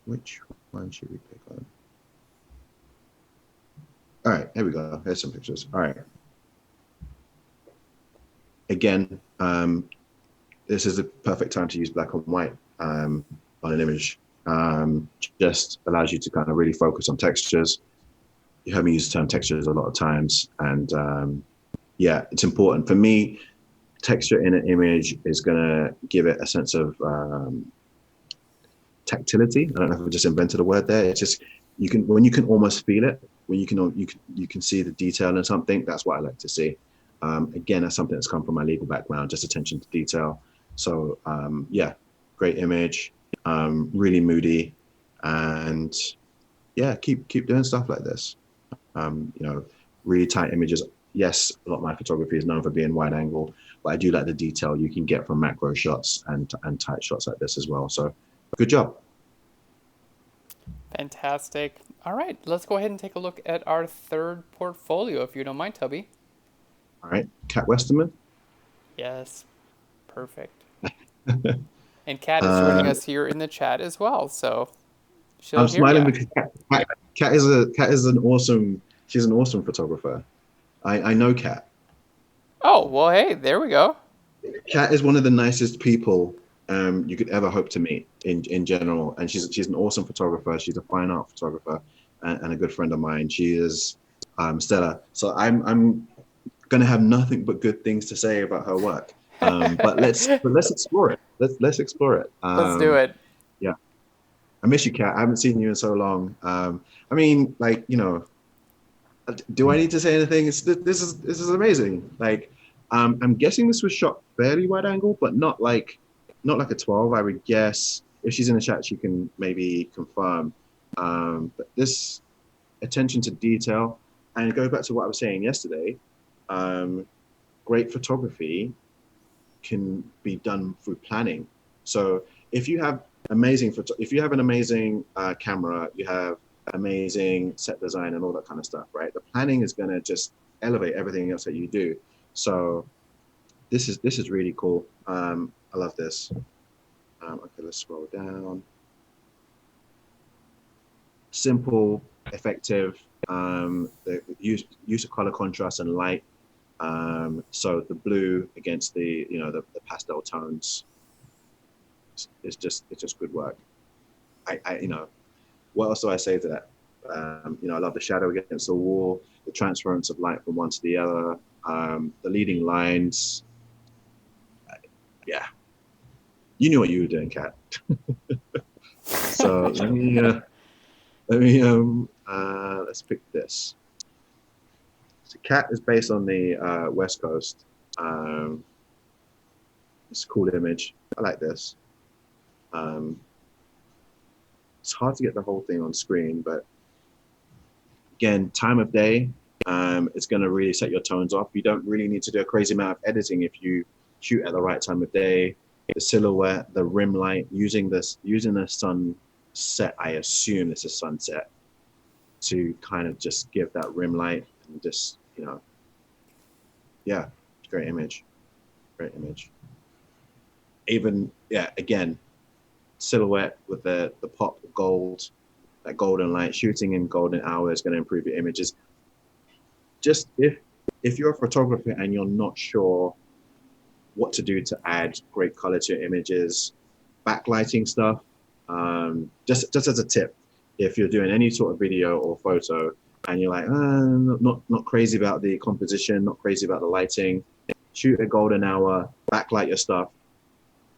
Which one should we pick on? All right, here we go. Here's some pictures. All right. Again, this is a perfect time to use black and white on an image. Just allows you to kind of really focus on textures. You heard me use the term textures a lot of times, and yeah, it's important for me. Texture in an image is going to give it a sense of tactility. I don't know if I just invented a word there. It's just when you can almost feel it, when you can see the detail in something. That's what I like to see. Again, that's something that's come from my legal background, just attention to detail. So yeah, great image, really moody, and yeah, keep doing stuff like this. You know, really tight images. Yes, a lot of my photography is known for being wide angle, but I do like the detail you can get from macro shots and tight shots like this as well. So good job. Fantastic. All right, let's go ahead and take a look at our third portfolio, if you don't mind, Toby. All right, Kat Westerman. Yes, perfect. And Kat is joining us here in the chat as well, so she'll I'm hear smiling ya. because Kat is an awesome. She's an awesome photographer. I know Kat. Oh, well, hey, there we go. Kat is one of the nicest people you could ever hope to meet in general, and she's an awesome photographer. She's a fine art photographer and a good friend of mine. She is stellar. So I'm gonna have nothing but good things to say about her work. But let's explore it. Let's explore it. Let's do it. Yeah, I miss you, Kat. I haven't seen you in so long. I mean, like do I need to say anything? This is amazing. Like, I'm guessing this was shot fairly wide angle, but not like a 12. I would guess if she's in the chat, she can maybe confirm. But this attention to detail, and it goes back to what I was saying yesterday. Um, Great photography can be done through planning. So if you have if you have an amazing camera, you have amazing set design and all that kind of stuff, right? The planning is going to just elevate everything else that you do. So this is really cool. I love this. Okay, let's scroll down. Simple, effective. The use of color contrast and light. So the blue against the pastel tones it's just good work. I what else do I say to that? I love the shadow against the wall, the transference of light from one to the other, the leading lines. Yeah, you knew what you were doing, Kat. So let's pick this. So Kat is based on the West Coast. It's a cool image. I like this. Um, it's hard to get the whole thing on screen, but again, time of day, it's going to really set your tones off. You don't really need to do a crazy amount of editing if you shoot at the right time of day. The silhouette, the rim light, using the sunset. I assume this is sunset to kind of just give that rim light and just yeah, great image, great image. Even yeah, again, silhouette with the pop of gold, that golden light, shooting in golden hour is going to improve your images. Just if you're a photographer and you're not sure what to do to add great color to your images, backlighting stuff, just as a tip, if you're doing any sort of video or photo and you're like, not crazy about the composition, not crazy about the lighting, shoot a golden hour, backlight your stuff.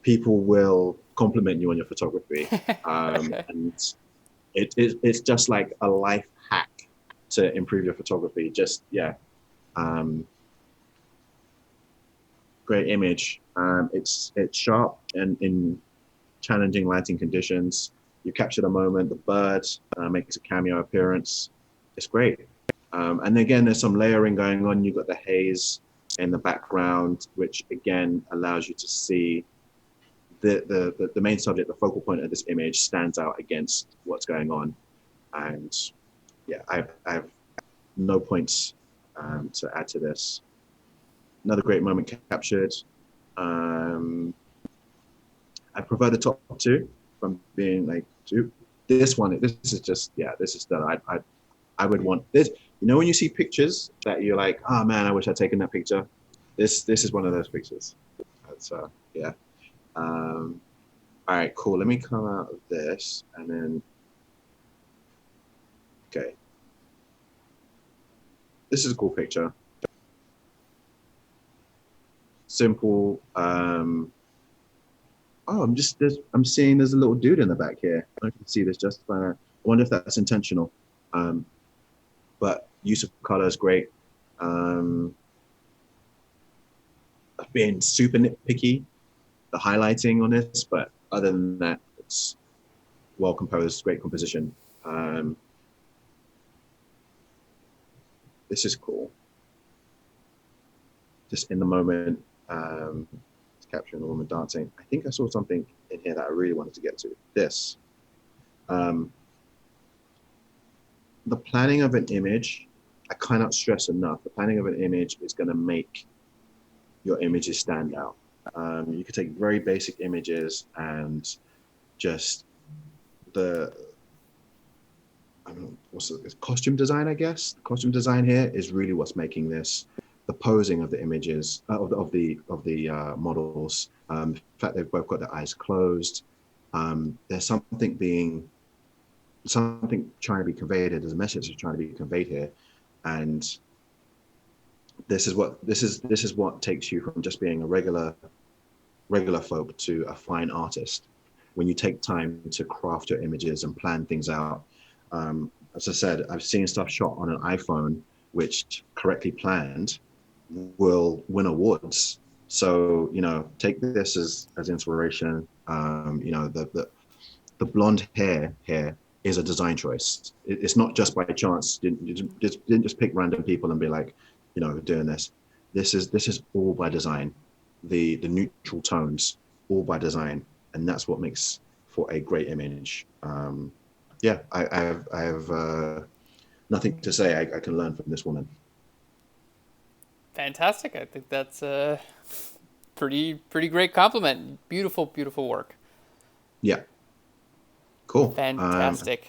People will compliment you on your photography. And it's just like a life hack to improve your photography. Just yeah, um, great image. It's sharp and in challenging lighting conditions. You capture the moment. The bird makes a cameo appearance. It's great. And again, there's some layering going on. You've got the haze in the background, which again allows you to see the main subject, the focal point of this image stands out against what's going on. And yeah, I have no points to add to this. Another great moment captured. Um, I prefer the top two from being like two. This one, this is just yeah, this is that I would want this. You know when you see pictures that you're like, oh man, I wish I'd taken that picture. This is one of those pictures. That's yeah. Um, all right, cool. Let me come out of this and then okay. This is a cool picture. Simple. Oh, I'm seeing there's a little dude in the back here. I can see this just fine. I wonder if that's intentional. Um, but use of color is great. Um, I've been super nitpicky, the highlighting on this, but other than that, it's well composed, great composition. This is cool. Just in the moment, capturing a woman dancing. I think I saw something in here that I really wanted to get to. This. The planning of an image, I cannot stress enough, the planning of an image is going to make your images stand out. You could take very basic images and just the what's the costume design, I guess. The costume design here is really what's making this. The posing of the images of the models, the fact they've both got their eyes closed. There's something trying to be conveyed here. There's a message that's trying to be conveyed here, and this is what takes you from just being a regular folk to a fine artist. When you take time to craft your images and plan things out. As I said, I've seen stuff shot on an iPhone, which correctly planned will win awards. So, take this as inspiration. The blonde hair here is a design choice. It's not just by chance. You didn't just pick random people and be like, doing this. This is all by design. The neutral tones, all by design, and that's what makes for a great image. Yeah, I have nothing to say. I can learn from this woman. Fantastic. I think that's a pretty great compliment. Beautiful, beautiful work. Yeah, cool. Fantastic.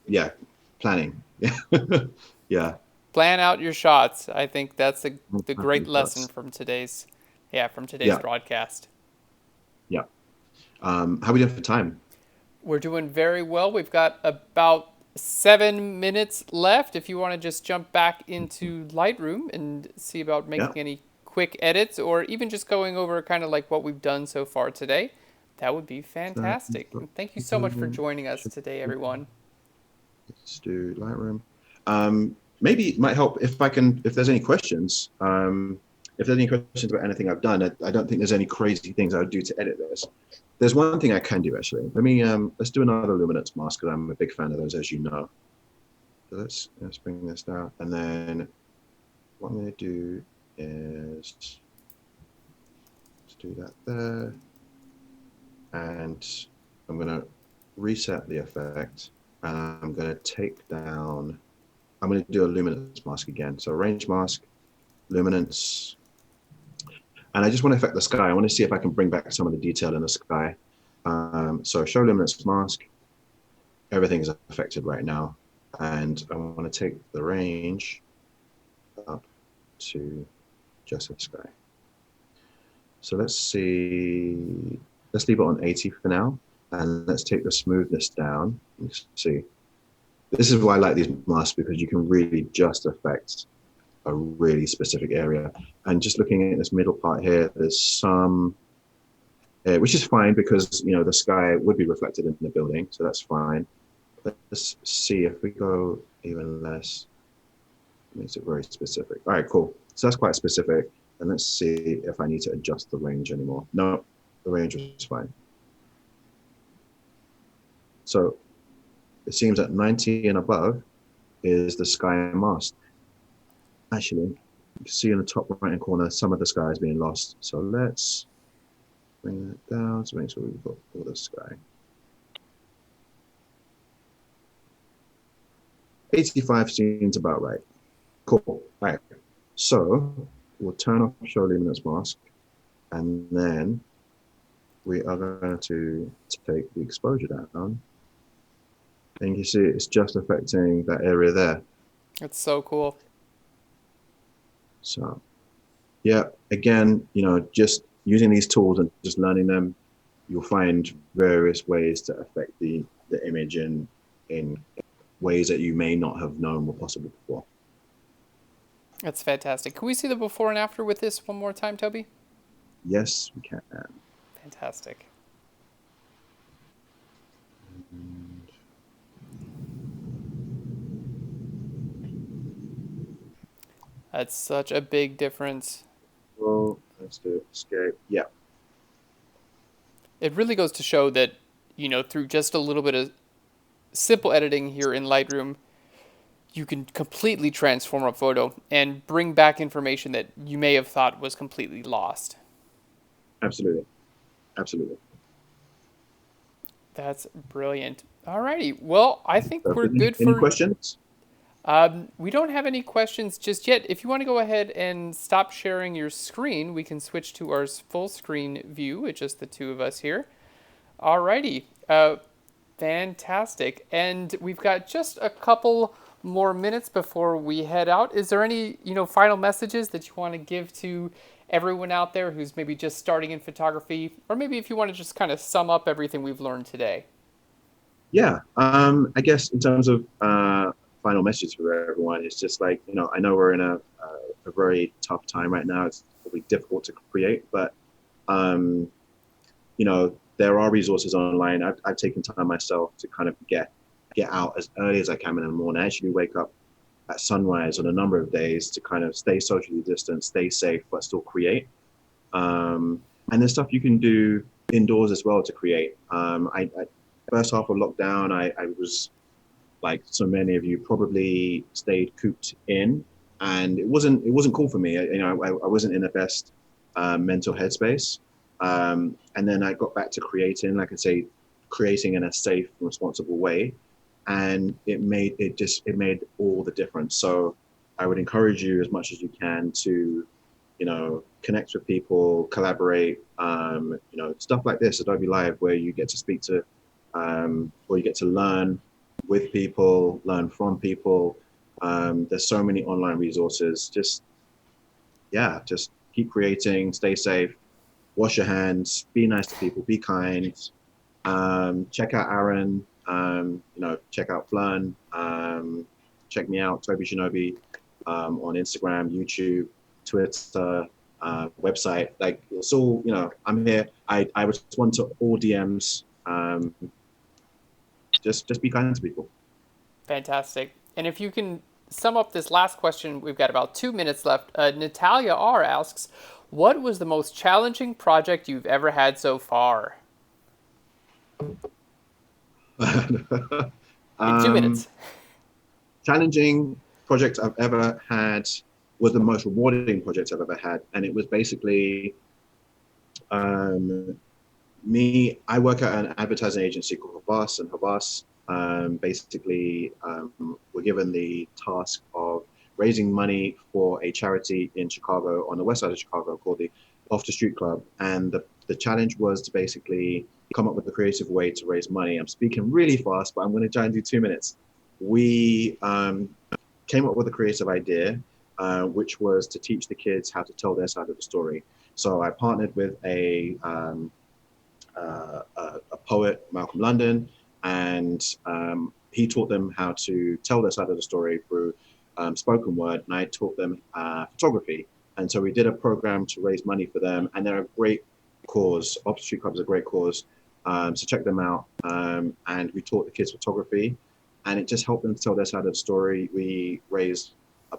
Yeah, planning. Yeah, yeah. Plan out your shots. I think that's the great lesson from today's broadcast. Yeah. How we doing for time? We're doing very well. We've got about 7 minutes left. If you want to just jump back into Lightroom and see about making any quick edits or even just going over kind of like what we've done so far today, that would be fantastic. And thank you so much for joining us today, everyone. Let's do Lightroom. Maybe it might help if there's any questions. If there's any questions about anything I've done, I don't think there's any crazy things I would do to edit this. There's one thing I can do actually. Let me let's do another luminance mask because I'm a big fan of those, as you know. So let's bring this down, and then what I'm going to do is let's do that there, and I'm going to reset the effect, and I'm going to take down. I'm going to do a luminance mask again. So range mask, luminance. And I just want to affect the sky. I want to see if I can bring back some of the detail in the sky. So show luminance mask. Everything is affected right now. And I want to take the range up to just the sky. So let's see. Let's leave it on 80 for now. And let's take the smoothness down. Let's see. This is why I like these masks, because you can really just affect a really specific area. And just looking at this middle part here, there's some, which is fine because, the sky would be reflected in the building, so that's fine. let's see if we go even less, it makes it very specific. All right, cool. So that's quite specific. And let's see if I need to adjust the range anymore. No, the range was fine. So it seems that 90 and above is the sky mask. Actually, you can see in the top right hand corner, some of the sky is being lost. So let's bring that down to make sure we've got all the sky. 85 seems about right. Cool. All right. So we'll turn off show luminance mask, and then we are going to take the exposure down. And you see it's just affecting that area there. It's so cool. So yeah, again, just using these tools and just learning them, you'll find various ways to affect the image in ways that you may not have known were possible before. That's fantastic. Can we see the before and after with this one more time, Toby? Yes, we can. Fantastic. That's such a big difference. Well, let's do escape. Yeah. It really goes to show that, through just a little bit of simple editing here in Lightroom, you can completely transform a photo and bring back information that you may have thought was completely lost. Absolutely. Absolutely. That's brilliant. Alrighty. Well, I think we're good Any for. questions? We don't have any questions just yet. If you want to go ahead and stop sharing your screen, we can switch to our full screen view with just the two of us here. Alrighty. Fantastic. And we've got just a couple more minutes before we head out. Is there any, final messages that you want to give to everyone out there who's maybe just starting in photography? Or maybe if you want to just kind of sum up everything we've learned today. Yeah. I guess in terms of final message for everyone, it's just like, I know we're in a very tough time right now. It's probably difficult to create, but there are resources online. I've taken time myself to kind of get out as early as I can in the morning. I actually wake up at sunrise on a number of days to kind of stay socially distant, stay safe, but still create. And there's stuff you can do indoors as well to create. I first half of lockdown, I was like so many of you probably stayed cooped in, and it wasn't cool for me. I wasn't in the best mental headspace. And then I got back to creating, like I say, creating in a safe, responsible way, and it made all the difference. So I would encourage you as much as you can to, connect with people, collaborate, stuff like this, Adobe Live, where you get to speak to, where you get to learn with people, learn from people. There's so many online resources. Just keep creating, stay safe, wash your hands, be nice to people, be kind. Check out Aaron, check out Flern, check me out, Tobi Shinobi, on Instagram, YouTube, Twitter, website. Like, it's all, I'm here. I respond to all DMs. Just be kind to people. Fantastic. And if you can sum up this last question, we've got about 2 minutes left. Natalia R. asks, what was the most challenging project you've ever had so far? In 2 minutes. Challenging project I've ever had was the most rewarding project I've ever had. And it was basically me. I work at an advertising agency called Havas, and Havas basically were given the task of raising money for a charity in Chicago, on the west side of Chicago, called the Off the Street Club. And the challenge was to basically come up with a creative way to raise money. I'm speaking really fast, but I'm going to try and do 2 minutes. We came up with a creative idea, which was to teach the kids how to tell their side of the story. So I partnered with a poet, Malcolm London, and he taught them how to tell their side of the story through spoken word, and I taught them photography. And so we did a program to raise money for them, and they're a great cause. Off the Street Club is a great cause, so check them out. And we taught the kids photography. and it just helped them tell their side of the story. We raised a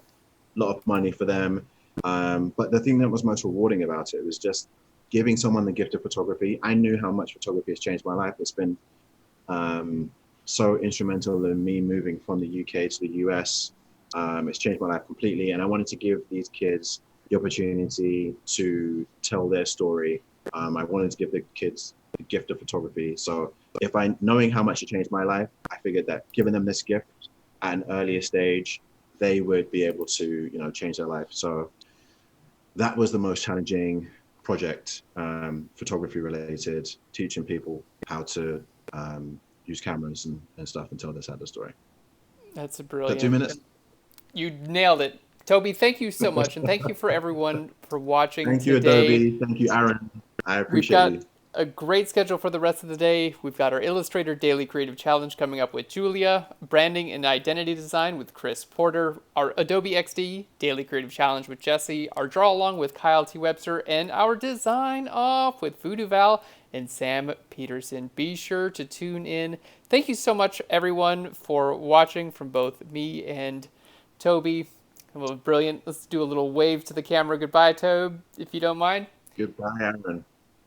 lot of money for them. But the thing that was most rewarding about it was just giving someone the gift of photography. I knew how much photography has changed my life. It's been so instrumental in me moving from the UK to the US. It's changed my life completely. And I wanted to give these kids the opportunity to tell their story. I wanted to give the kids the gift of photography. So if knowing how much it changed my life, I figured that giving them this gift at an earlier stage, they would be able to, change their life. So that was the most challenging project, photography related, teaching people how to use cameras and stuff and tell their side of the story. That's Is that two brilliant. minutes? You nailed it. Toby, thank you so much. And thank you for everyone for watching Thank you, today. Adobe. Thank you, Aaron. I We've appreciate got you. a great schedule for the rest of the day. We've got our Illustrator Daily Creative Challenge coming up with Julia, Branding and Identity Design with Chris Porter, our Adobe XD Daily Creative Challenge with Jesse, our Draw Along with Kyle T. Webster, and our Design Off with Voodoo Val and Sam Peterson. Be sure to tune in. Thank you so much, everyone, for watching from both me and Toby. Well, brilliant. Let's do a little wave to the camera. Goodbye, Tobe, if you don't mind. Goodbye, Aaron.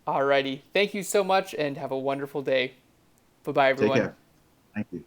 Alrighty. Thank you so much and have a wonderful day. Bye bye, Take everyone. care. Thank you.